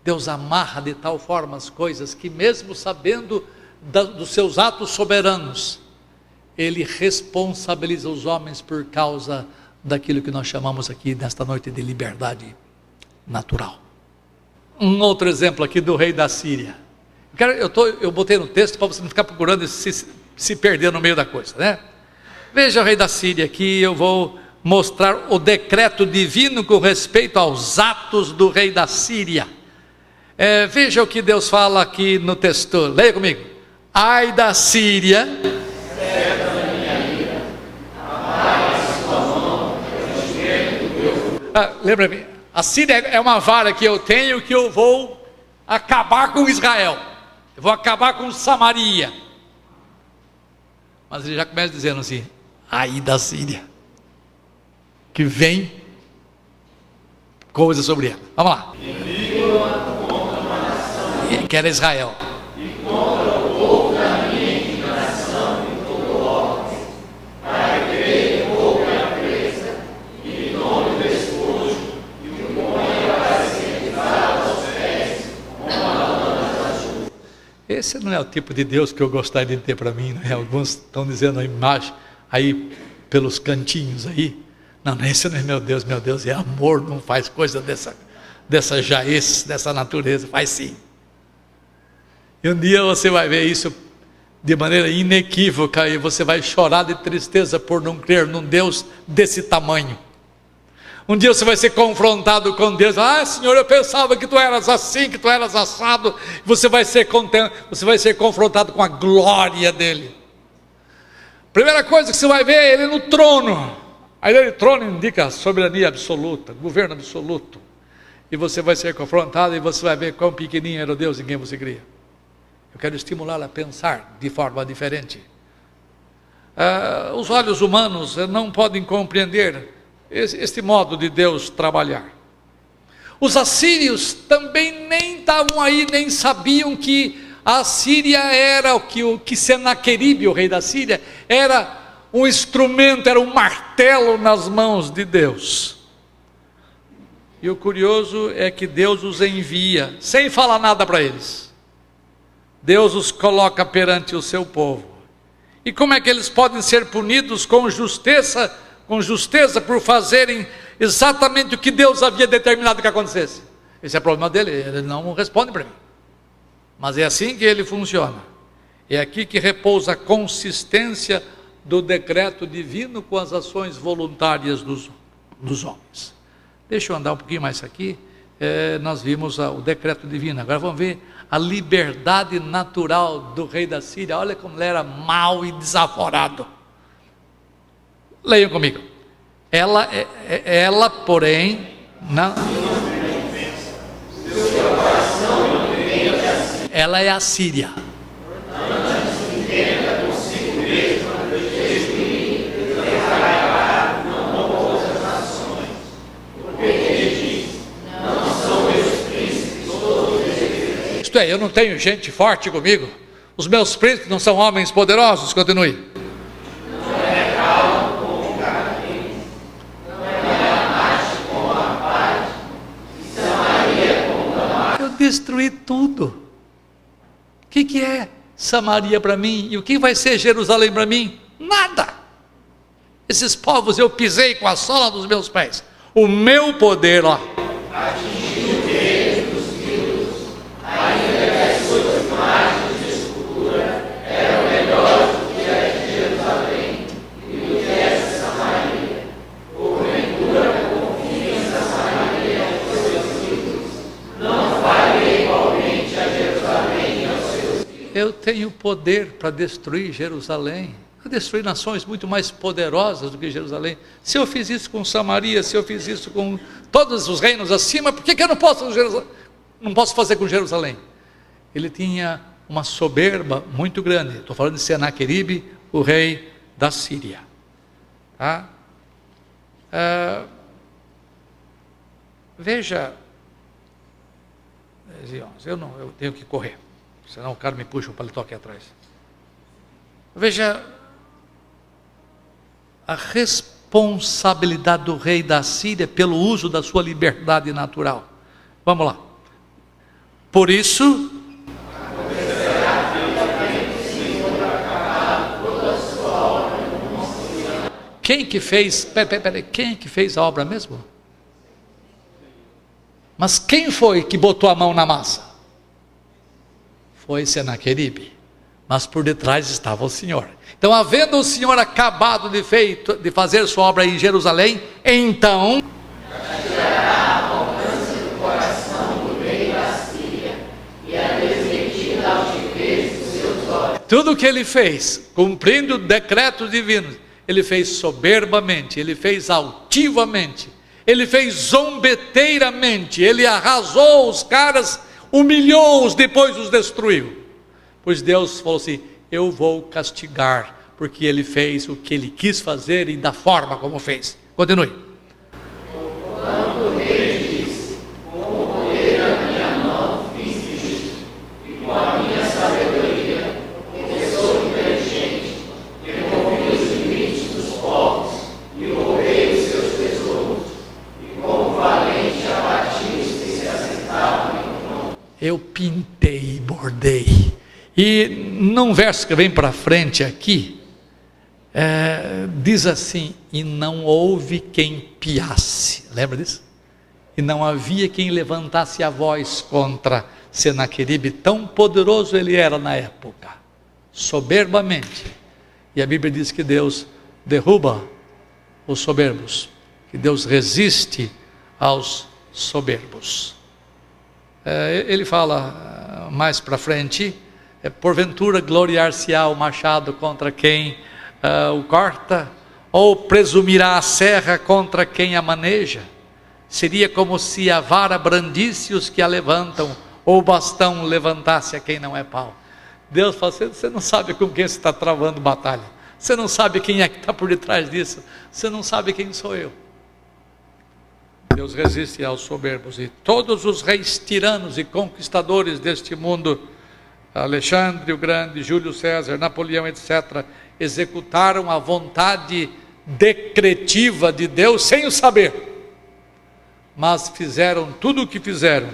Deus amarra de tal forma as coisas que, mesmo sabendo dos seus atos soberanos, Ele responsabiliza os homens por causa daquilo que nós chamamos aqui nesta noite de liberdade natural. Um outro exemplo aqui do rei da Síria. Eu botei no texto para você não ficar procurando e se perder no meio da coisa, né? Veja o rei da Síria aqui, eu vou mostrar o decreto divino com respeito aos atos do rei da Síria. Veja o que Deus fala aqui no texto, leia comigo. Ai da Síria, lembra-me, a Síria é uma vara que eu tenho, que eu vou acabar com Israel, eu vou acabar com Samaria. Mas ele já começa dizendo assim, ai da Síria, que vem coisa sobre ela. Vamos lá. Que era Israel. E contra o povo da minha indignação e todo ordem, para que ele poupe a presa, e tome o despojo, e o ponha para ser pisado aos pés, como a lâmina da chuva. Esse não é o tipo de Deus que eu gostaria de ter para mim, né? Alguns estão dizendo a imagem aí pelos cantinhos aí. Não, esse não é meu Deus é amor, não faz coisa dessa jaez, dessa natureza, faz sim. E um dia você vai ver isso de maneira inequívoca e você vai chorar de tristeza por não crer num Deus desse tamanho. Um dia você vai ser confrontado com Deus. Senhor, eu pensava que tu eras assim, que tu eras assado. Você vai ser confrontado com a glória dele. Primeira coisa que você vai ver é ele no trono. Aí o trono indica soberania absoluta, governo absoluto. E você vai ser confrontado e você vai ver quão pequenininho era o Deus em quem você cria. Eu quero estimulá-la a pensar de forma diferente. Os olhos humanos não podem compreender este modo de Deus trabalhar. Os assírios também nem estavam aí, nem sabiam que a Síria era o que Senaqueribe, o rei da Síria, era um instrumento, era um martelo nas mãos de Deus. E o curioso é que Deus os envia, sem falar nada para eles. Deus os coloca perante o seu povo. E como é que eles podem ser punidos com justeza por fazerem exatamente o que Deus havia determinado que acontecesse? Esse é o problema dele, ele não responde para mim. Mas é assim que ele funciona. É aqui que repousa a consistência do decreto divino com as ações voluntárias dos homens. Deixa eu andar um pouquinho mais aqui. Nós vimos o decreto divino. Agora vamos ver a liberdade natural do rei da Síria. Olha como ele era mau e desaforado. Leiam comigo. Ela porém, ela é a Síria. Isto é, eu não tenho gente forte comigo. Os meus príncipes não são homens poderosos. Continue. Não é calmo como o carnê, não é diamante como a paz, e Samaria como Damasco. Eu destruí tudo. O que é Samaria para mim? E o que vai ser Jerusalém para mim? Nada. Esses povos eu pisei com a sola dos meus pés. O meu poder, ó. Atingiu o rei dos ídolos, ainda que as suas imagens de escultura eram melhores do que as de Jerusalém e do que as de Samaria. Porventura, confiem a Samaria aos seus ídolos, não farei igualmente a Jerusalém e aos seus ídolos. Eu tenho poder para destruir Jerusalém, para destruir nações muito mais poderosas do que Jerusalém. Se eu fiz isso com Samaria, se eu fiz isso com todos os reinos acima, por que eu não posso fazer com Jerusalém? Ele tinha uma soberba muito grande. Estou falando de Senaqueribe, o rei da Síria. Tá? Veja, eu tenho que correr, senão o cara me puxa o paletó aqui atrás. Veja a responsabilidade do rei da Síria pelo uso da sua liberdade natural. Vamos lá. Por isso, quem que fez a obra mesmo? Mas quem foi que botou a mão na massa? Foi Senaqueribe, mas por detrás estava o Senhor. Então, havendo o Senhor acabado de fazer sua obra em Jerusalém, então castigará ao alcance do coração do rei da Síria e a desmentida altivez dos seus olhos. tudo que ele fez, cumprindo decretos divinos, ele fez soberbamente, ele fez altivamente, ele fez zombeteiramente, ele arrasou os caras, humilhou-os, depois os destruiu. Pois Deus falou assim: eu vou castigar, porque ele fez o que ele quis fazer e da forma como fez. Continue. Quando o rei disse: com o poder da minha mão fiz isto, e com a minha sabedoria, porque sou inteligente, removi os limites dos povos, e roubei os seus tesouros, e como valente abati os que se assentavam em trono. Eu pintei e bordei. E num verso que vem para frente aqui, diz assim: e não houve quem piasse. Lembra disso? E não havia quem levantasse a voz contra Senaqueribe, tão poderoso ele era na época, soberbamente. E a Bíblia diz que Deus derruba os soberbos, que Deus resiste aos soberbos. Ele fala mais para frente: porventura gloriar-se-á o machado contra quem o corta, ou presumirá a serra contra quem a maneja? Seria como se a vara brandisse os que a levantam, ou o bastão levantasse a quem não é pau. Deus fala: você não sabe com quem você está travando batalha, você não sabe quem é que está por detrás disso, você não sabe quem sou eu. Deus resiste aos soberbos. E todos os reis tiranos e conquistadores deste mundo, Alexandre o Grande, Júlio César, Napoleão, etc., executaram a vontade decretiva de Deus sem o saber, mas fizeram tudo o que fizeram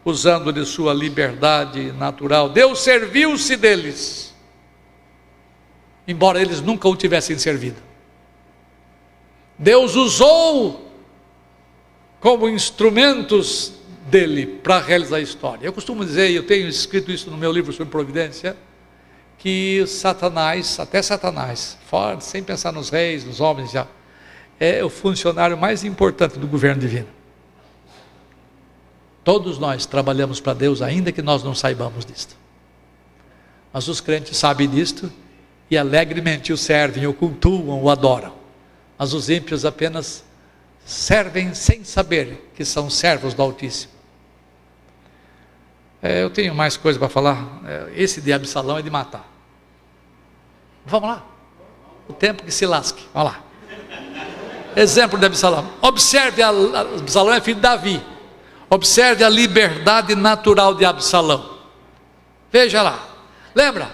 usando de sua liberdade natural. Deus serviu-se deles, embora eles nunca o tivessem servido. Deus usou como instrumentos dele para realizar a história. Eu costumo dizer, e eu tenho escrito isso no meu livro sobre providência, que Satanás, até Satanás, fora, sem pensar nos reis, nos homens, já é o funcionário mais importante do governo divino. Todos nós trabalhamos para Deus, ainda que nós não saibamos disto. Mas os crentes sabem disto e alegremente o servem, o cultuam, o adoram. Mas os ímpios apenas servem sem saber que são servos do Altíssimo. Eu tenho mais coisa para falar. Esse de Absalão é de matar. Vamos lá. O tempo que se lasque. Vamos lá. Exemplo de Absalão. Observe, Absalão é filho de Davi. Observe a liberdade natural de Absalão. Veja lá. Lembra?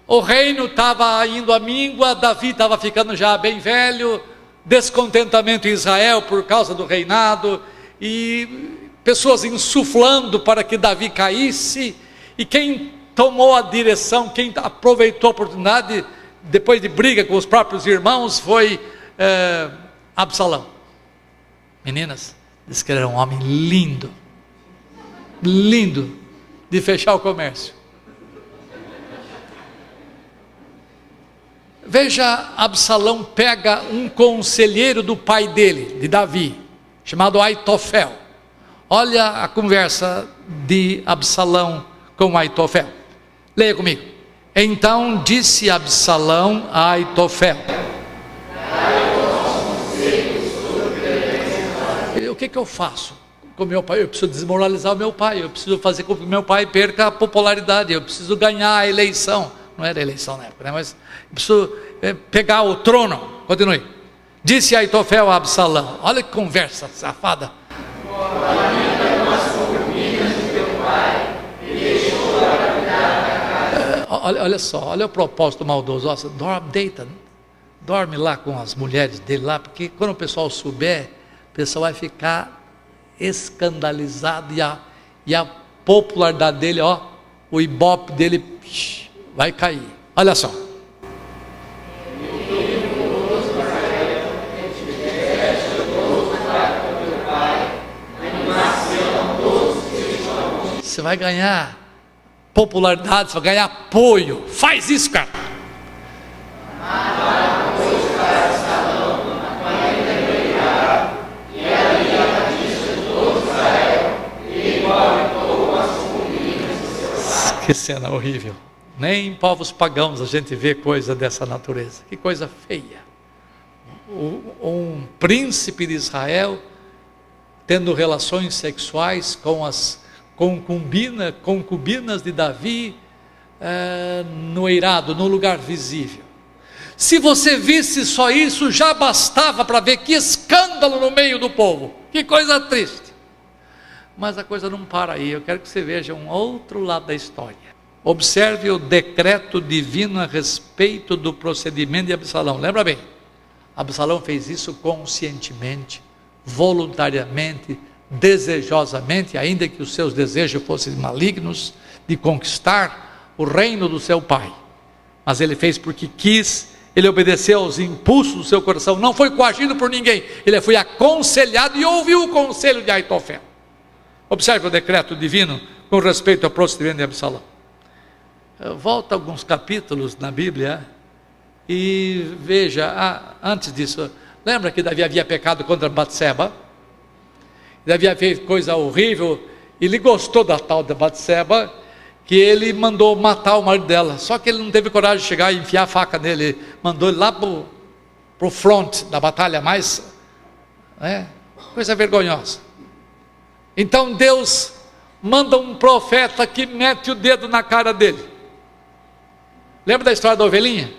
O reino estava indo à míngua, Davi estava ficando já bem velho, descontentamento em Israel por causa do reinado, e pessoas insuflando para que Davi caísse, e quem tomou a direção, quem aproveitou a oportunidade, depois de briga com os próprios irmãos, foi Absalão. Meninas, diz que ele era um homem lindo, lindo, de fechar o comércio. Veja, Absalão pega um conselheiro do pai dele, de Davi, chamado Aitofel. Olha a conversa de Absalão com Aitofel. Leia comigo. Então disse Absalão a Aitofel: o que eu faço com meu pai? Eu preciso desmoralizar o meu pai, eu preciso fazer com que meu pai perca a popularidade, eu preciso ganhar a eleição. Não era eleição na época, né? Mas eu preciso pegar o trono. Continue. Disse Aitofel a Absalão: olha que conversa safada. Olha só, olha o propósito maldoso. Nossa, dorme lá com as mulheres dele lá, porque quando o pessoal souber, o pessoal vai ficar escandalizado, e a popularidade dele, o ibope dele vai cair. Olha só. Você vai ganhar popularidade, você vai ganhar apoio. Faz isso, cara. Que cena horrível. Nem em povos pagãos a gente vê coisa dessa natureza. Que coisa feia. Um príncipe de Israel tendo relações sexuais com as concubinas de Davi, no eirado, no lugar visível. Se você visse só isso, já bastava para ver que escândalo no meio do povo. Que coisa triste. Mas a coisa não para aí. Eu quero que você veja um outro lado da história. Observe o decreto divino a respeito do procedimento de Absalão. Lembra bem, Absalão fez isso conscientemente, voluntariamente, desejosamente, ainda que os seus desejos fossem malignos, de conquistar o reino do seu pai. Mas ele fez porque quis, ele obedeceu aos impulsos do seu coração, não foi coagido por ninguém, ele foi aconselhado e ouviu o conselho de Aitofel. Observe o decreto divino com respeito ao procedimento de Absalão. Volta alguns capítulos na Bíblia e veja, antes disso, lembra que Davi havia pecado contra Batseba? Davi havia feito coisa horrível, e ele gostou da tal de Batseba, que ele mandou matar o marido dela, só que ele não teve coragem de chegar e enfiar a faca nele, ele mandou ele lá para o front da batalha, mais, coisa vergonhosa. Então Deus manda um profeta que mete o dedo na cara dele. Lembra da história da ovelhinha?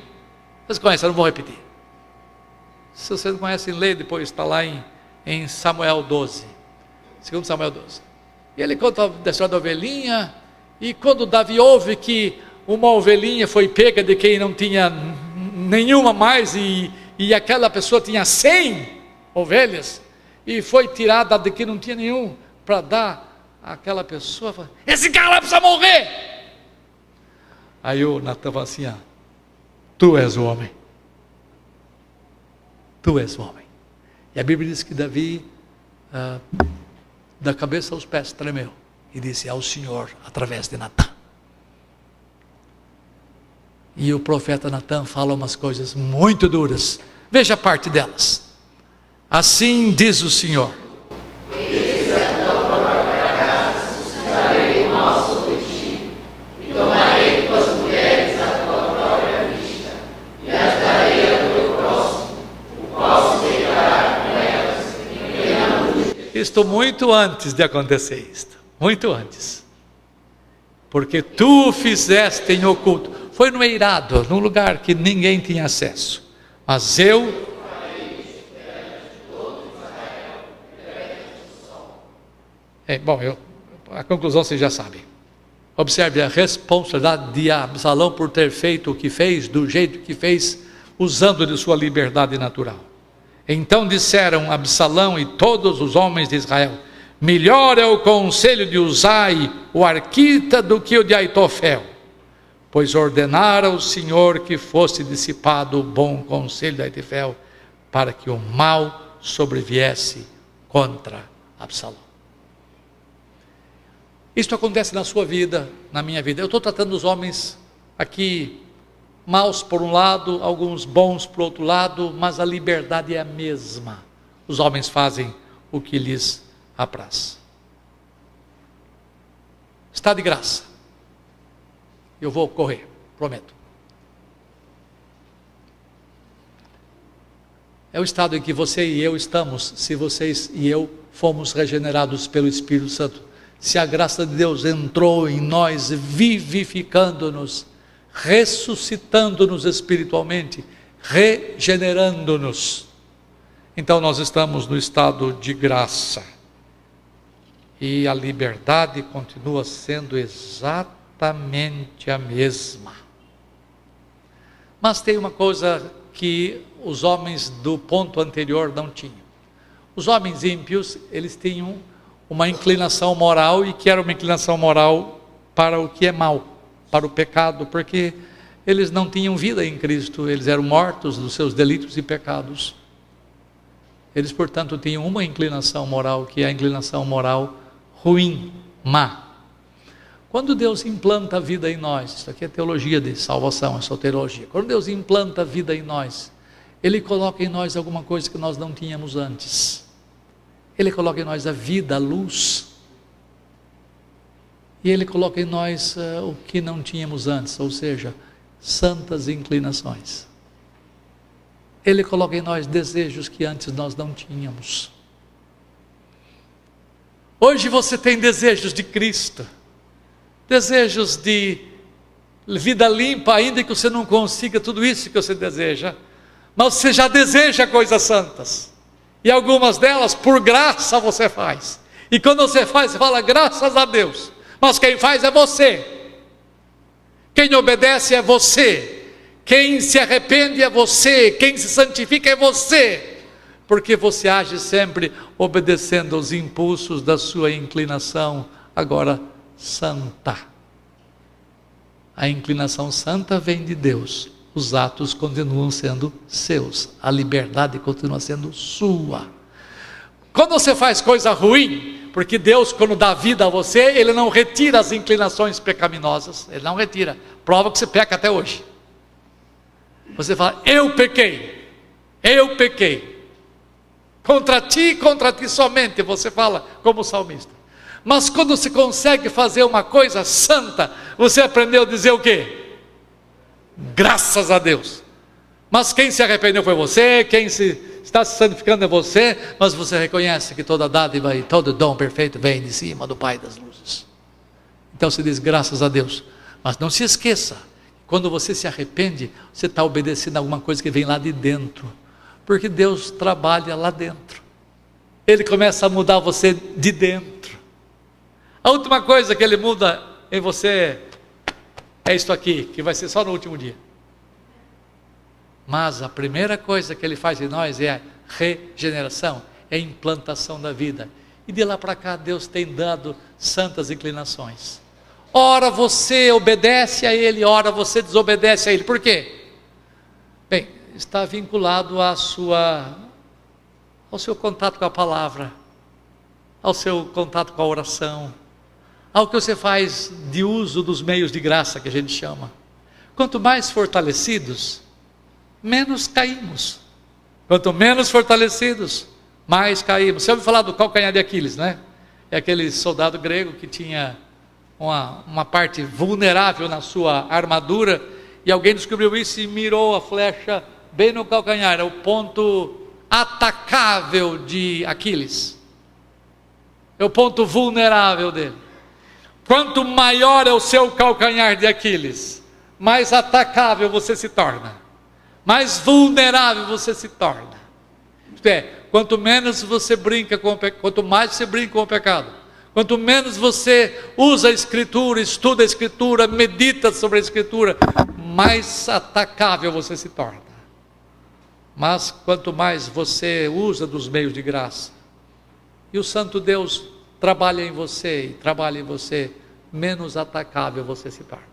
Vocês conhecem, eu não vou repetir. Se vocês não conhecem, leia depois, está lá em em Samuel 12. 2 Samuel 12. E ele conta a história da ovelhinha, e quando Davi ouve que uma ovelhinha foi pega de quem não tinha nenhuma mais, e aquela pessoa tinha 100 ovelhas, e foi tirada de quem não tinha nenhum, para dar àquela pessoa, fala, esse cara precisa morrer. Aí o Natan fala assim, tu és o homem. Tu és o homem. E a Bíblia diz que Davi, da cabeça aos pés, tremeu, e disse ao Senhor, através de Natan. E o profeta Natan fala umas coisas muito duras. Veja parte delas. Assim diz o Senhor: isto muito antes de acontecer isto, muito antes, porque tu fizeste em oculto, foi no eirado, num lugar que ninguém tinha acesso, mas eu a conclusão vocês já sabem. Observe a responsabilidade de Absalão por ter feito o que fez, do jeito que fez, usando de sua liberdade natural. Então disseram Absalão e todos os homens de Israel: melhor é o conselho de Uzai, o arquita, do que o de Aitofel, pois ordenara o Senhor que fosse dissipado o bom conselho de Aitofel, para que o mal sobreviesse contra Absalão. Isto acontece na sua vida, na minha vida. Eu estou tratando os homens aqui, maus por um lado, alguns bons por outro lado, mas a liberdade é a mesma. Os homens fazem o que lhes apraz. Está de graça. Eu vou correr, prometo. É o estado em que você e eu estamos, se vocês e eu fomos regenerados pelo Espírito Santo. Se a graça de Deus entrou em nós, vivificando-nos, ressuscitando-nos espiritualmente, regenerando-nos, então nós estamos no estado de graça, e a liberdade continua sendo exatamente a mesma. Mas tem uma coisa que os homens do ponto anterior não tinham. Os homens ímpios, eles tinham uma inclinação moral, e que era uma inclinação moral para o que é mal, para o pecado, porque eles não tinham vida em Cristo, eles eram mortos dos seus delitos e pecados. Eles, portanto, tinham uma inclinação moral, que é a inclinação moral ruim, má. Quando Deus implanta a vida em nós, isso aqui é teologia de salvação, é soteriologia. Quando Deus implanta a vida em nós, Ele coloca em nós alguma coisa que nós não tínhamos antes. Ele coloca em nós a vida, a luz, e Ele coloca em nós o que não tínhamos antes, ou seja, santas inclinações. Ele coloca em nós desejos que antes nós não tínhamos. Hoje você tem desejos de Cristo, desejos de vida limpa, ainda que você não consiga tudo isso que você deseja, mas você já deseja coisas santas. E algumas delas, por graça, você faz. E quando você faz, você fala, graças a Deus. Mas quem faz é você. Quem obedece é você. Quem se arrepende é você. Quem se santifica é você. Porque você age sempre obedecendo aos impulsos da sua inclinação, agora santa. A inclinação santa vem de Deus. Os atos continuam sendo seus, a liberdade continua sendo sua. Quando você faz coisa ruim, porque Deus, quando dá vida a você, Ele não retira as inclinações pecaminosas, Ele não retira, prova que você peca até hoje. Você fala, eu pequei, contra ti somente, você fala como salmista. Mas quando você consegue fazer uma coisa santa, você aprendeu a dizer o quê? Graças a Deus. Mas quem se arrependeu foi você, quem está se santificando é você, mas você reconhece que toda dádiva e todo dom perfeito vem de cima do Pai das luzes. Então você diz graças a Deus. Mas não se esqueça, quando você se arrepende, você está obedecendo a alguma coisa que vem lá de dentro, porque Deus trabalha lá dentro. Ele começa a mudar você de dentro. A última coisa que Ele muda em você é isto aqui, que vai ser só no último dia. Mas a primeira coisa que Ele faz em nós é a regeneração, é a implantação da vida. E de lá para cá Deus tem dado santas inclinações. Ora você obedece a Ele, ora você desobedece a Ele. Por quê? Bem, está vinculado ao seu contato com a palavra, ao seu contato com a oração, ao que você faz de uso dos meios de graça que a gente chama. Quanto mais fortalecidos, menos caímos. Quanto menos fortalecidos, mais caímos. Você ouviu falar do calcanhar de Aquiles, né? É aquele soldado grego que tinha uma parte vulnerável na sua armadura, e alguém descobriu isso e mirou a flecha bem no calcanhar. É o ponto atacável de Aquiles, é o ponto vulnerável dele. Quanto maior é o seu calcanhar de Aquiles, mais atacável você se torna, mais vulnerável você se torna. Isto é, quanto menos você brinca com o pecado, quanto mais você brinca com o pecado, quanto menos você usa a Escritura, estuda a Escritura, medita sobre a Escritura, mais atacável você se torna. Mas quanto mais você usa dos meios de graça, e o Santo Deus trabalha em você, e trabalha em você, menos atacável você se torna.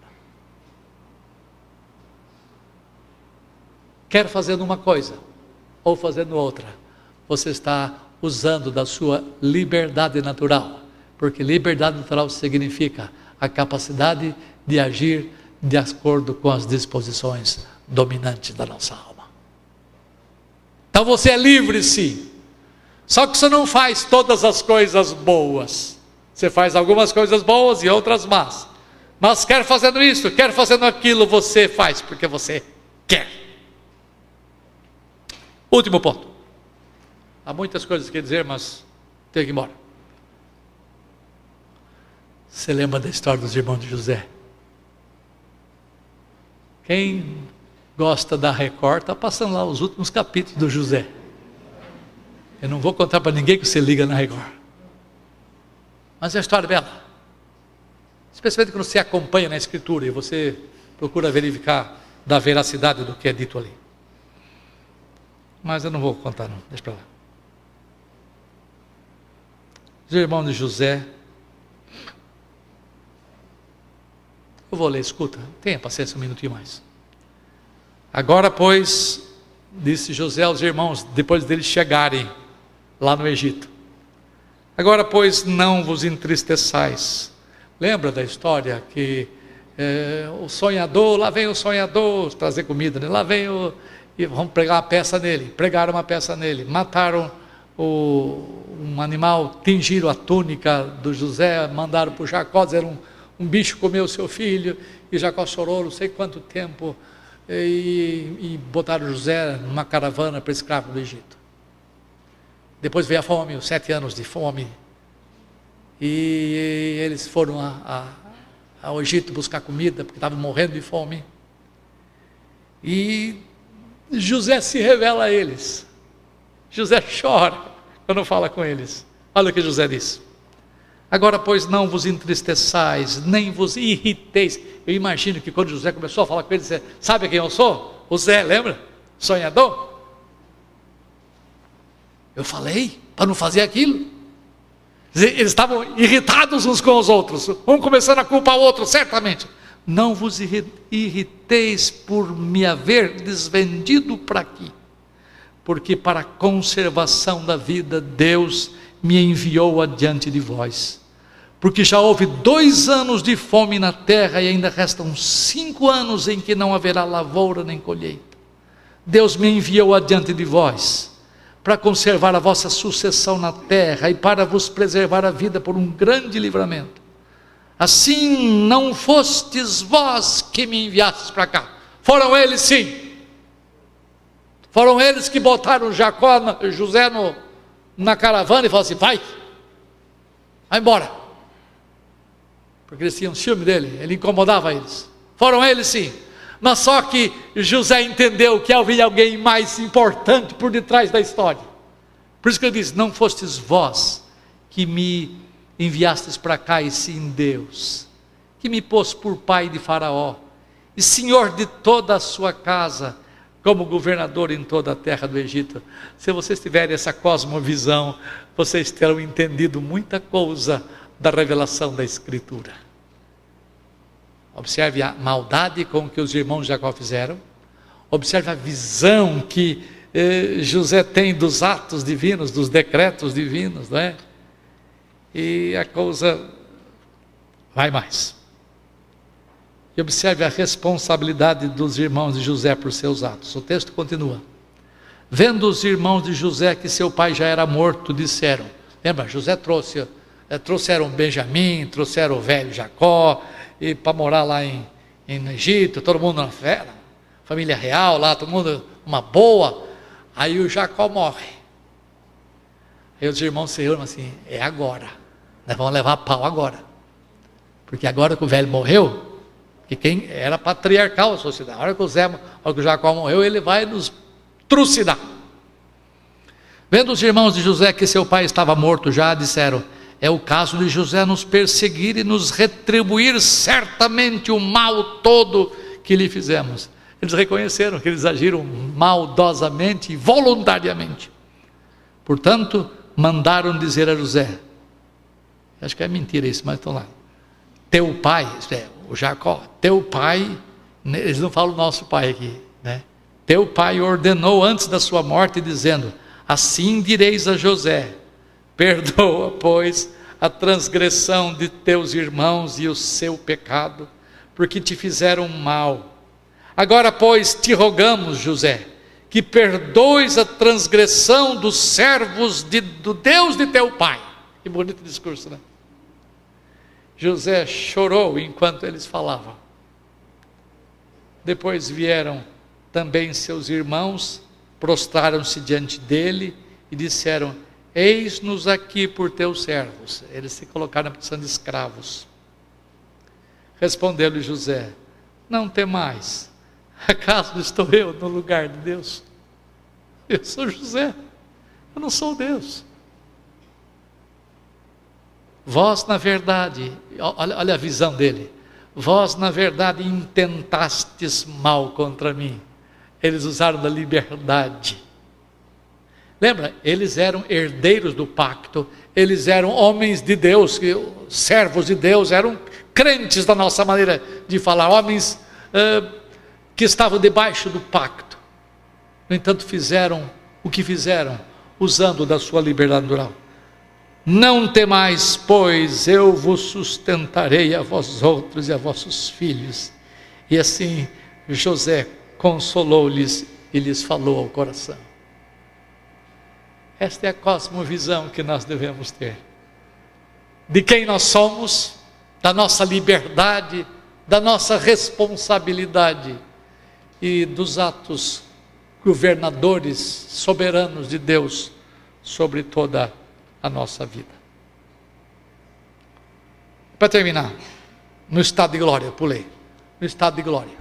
Quer fazendo uma coisa, ou fazendo outra, você está usando da sua liberdade natural, porque liberdade natural significa a capacidade de agir de acordo com as disposições dominantes da nossa alma. Então você é livre, sim, só que você não faz todas as coisas boas. Você faz algumas coisas boas e outras más, mas quer fazendo isso, quer fazendo aquilo, você faz porque você quer. Último ponto. Há muitas coisas que dizer, mas tenho que ir embora. Você lembra da história dos irmãos de José? Quem gosta da Record está passando lá os últimos capítulos do José. Eu não vou contar para ninguém que você liga na Record, mas é uma história bela, especialmente quando você acompanha na Escritura e você procura verificar da veracidade do que é dito ali. Mas eu não vou contar não, deixa para lá. Os irmãos de José, eu vou ler, escuta, tenha paciência um minutinho mais. Agora, pois, disse José aos irmãos, depois deles chegarem lá no Egito: agora, pois, não vos entristeçais. Lembra da história que o sonhador, lá vem o sonhador trazer comida, né? Lá vem e vamos pregar uma peça nele. Pregaram uma peça nele, mataram um animal, tingiram a túnica do José, mandaram para o Jacó, disseram um bicho comeu seu filho, e Jacó chorou não sei quanto tempo, e botaram José numa caravana para escravo do Egito. Depois veio a fome, os 7 anos de fome, e eles foram ao Egito buscar comida, porque estavam morrendo de fome, e José se revela a eles. José chora quando fala com eles. Olha o que José diz: agora, pois, não vos entristeçais, nem vos irriteis. Eu imagino que quando José começou a falar com eles, sabe quem eu sou? O Zé, lembra? Sonhador. Eu falei para não fazer aquilo. Eles estavam irritados uns com os outros, um começando a culpar o outro, certamente. Não vos irriteis por me haver desvendido para aqui, porque para a conservação da vida Deus me enviou adiante de vós, porque já houve 2 anos de fome na terra, e ainda restam 5 anos em que não haverá lavoura nem colheita. Deus me enviou adiante de vós, para conservar a vossa sucessão na terra, e para vos preservar a vida por um grande livramento. Assim não fostes vós que me enviastes para cá, foram eles sim, foram eles que botaram José na caravana e falaram assim: vai embora, porque eles tinham ciúme dele, ele incomodava eles. Foram eles sim, mas só que José entendeu que havia alguém mais importante por detrás da história. Por isso que ele diz: não fostes vós que me enviastes para cá, e sim Deus, que me pôs por pai de Faraó, e senhor de toda a sua casa, como governador em toda a terra do Egito. Se vocês tiverem essa cosmovisão, vocês terão entendido muita coisa da revelação da Escritura. Observe a maldade com que os irmãos de Jacó fizeram. Observe a visão que José tem dos atos divinos, dos decretos divinos, não é? E a coisa vai mais. E observe a responsabilidade dos irmãos de José por seus atos. O texto continua: vendo os irmãos de José que seu pai já era morto, disseram, lembra, José trouxeram Benjamim, trouxeram o velho Jacó, e para morar lá no Egito, todo mundo na fé, família real lá, todo mundo uma boa. Aí o Jacó morre. Aí os irmãos se reúnem assim: é agora, nós vamos levar pau agora, porque agora que o velho morreu, que quem era patriarcal a sociedade, a hora que o Jacó morreu, ele vai nos trucidar. Vendo os irmãos de José que seu pai estava morto já, disseram: é o caso de José nos perseguir e nos retribuir certamente o mal todo que lhe fizemos. Eles reconheceram que eles agiram maldosamente e voluntariamente. Portanto, mandaram dizer a José, acho que é mentira isso, mas estão lá, teu pai, o Jacó, teu pai, eles não falam nosso pai aqui, né? Teu pai ordenou antes da sua morte, dizendo: assim direis a José, perdoa, pois, a transgressão de teus irmãos e o seu pecado, porque te fizeram mal. Agora, pois, te rogamos, José, que perdoes a transgressão dos servos do Deus de teu pai. Que bonito discurso, né? José chorou enquanto eles falavam. Depois vieram também seus irmãos, prostraram-se diante dele e disseram: eis-nos aqui por teus servos. Eles se colocaram na posição de escravos. Respondeu-lhe José: não temais, acaso estou eu no lugar de Deus? Eu sou José, eu não sou Deus. Vós na verdade, olha a visão dele, vós na verdade intentastes mal contra mim. Eles usaram da liberdade. Lembra, eles eram herdeiros do pacto, eles eram homens de Deus, servos de Deus, eram crentes da nossa maneira de falar, homens que estavam debaixo do pacto. No entanto, fizeram o que fizeram, usando da sua liberdade natural. Não temais, pois eu vos sustentarei a vós outros e a vossos filhos. E assim José consolou-lhes e lhes falou ao coração. Esta é a cosmovisão que nós devemos ter, de quem nós somos, da nossa liberdade, da nossa responsabilidade e dos atos governadores, soberanos de Deus sobre toda a nossa vida. Para terminar, no estado de glória, eu pulei, no estado de glória.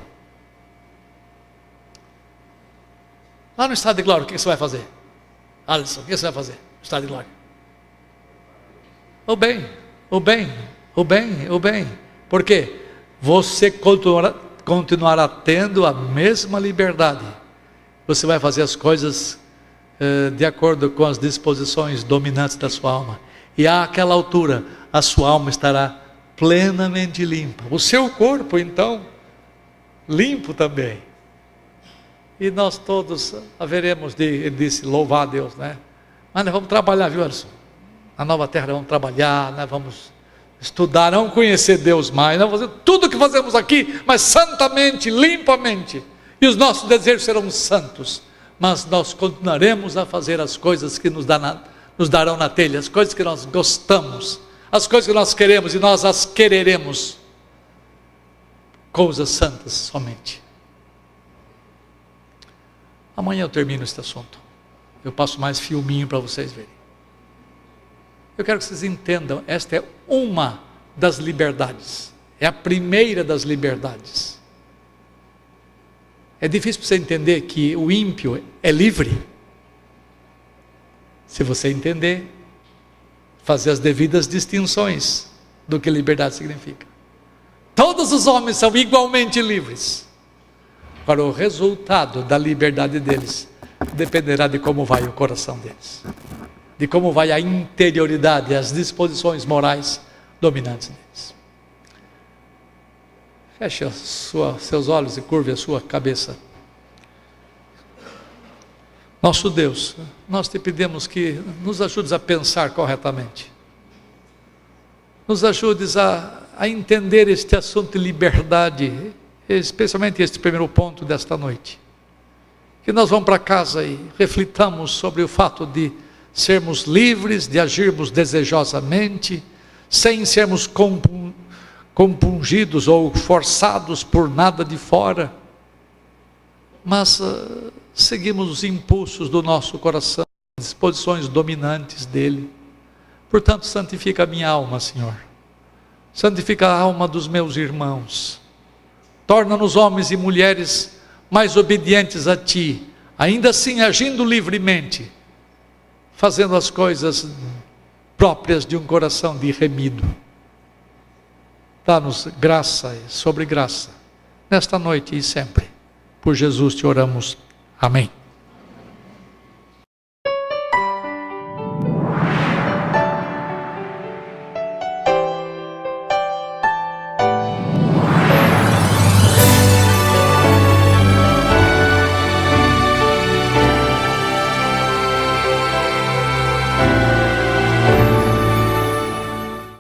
Lá no estado de glória, o que você vai fazer? Alisson, o que você vai fazer no estado de glória? O bem, o bem, o bem, o bem. Por quê? Você continuará tendo a mesma liberdade. Você vai fazer as coisas de acordo com as disposições dominantes da sua alma. E àquela altura, a sua alma estará plenamente limpa. O seu corpo, então, limpo também. E nós todos haveremos ele disse, louvar a Deus, né? Mas nós vamos trabalhar, viu, Alisson? Na nova terra nós vamos trabalhar, nós vamos estudar, não conhecer Deus mais, nós vamos fazer tudo o que fazemos aqui, mas santamente, limpamente. E os nossos desejos serão santos. Mas nós continuaremos a fazer as coisas que nos darão na telha, as coisas que nós gostamos, as coisas que nós queremos, e nós as quereremos. Coisas santas somente. Amanhã eu termino este assunto. Eu passo mais filminho para vocês verem. Eu quero que vocês entendam, esta é uma das liberdades. É a primeira das liberdades. É difícil para você entender que o ímpio é livre. Se você entender, fazer as devidas distinções do que liberdade significa. Todos os homens são igualmente livres. Para o resultado da liberdade deles dependerá de como vai o coração deles, de como vai a interioridade e as disposições morais dominantes deles. Feche seus olhos e curve a sua cabeça. Nosso Deus, nós te pedimos que nos ajudes a pensar corretamente. Nos ajudes a entender este assunto de liberdade, especialmente este primeiro ponto desta noite. Que nós vamos para casa e reflitamos sobre o fato de sermos livres, de agirmos desejosamente, sem sermos compungidos ou forçados por nada de fora, mas seguimos os impulsos do nosso coração, as disposições dominantes dele. Portanto, santifica a minha alma, Senhor. Santifica a alma dos meus irmãos. Torna-nos homens e mulheres mais obedientes a Ti, ainda assim agindo livremente, fazendo as coisas próprias de um coração de remido. Dá-nos graça sobre graça, nesta noite e sempre. Por Jesus te oramos. Amém.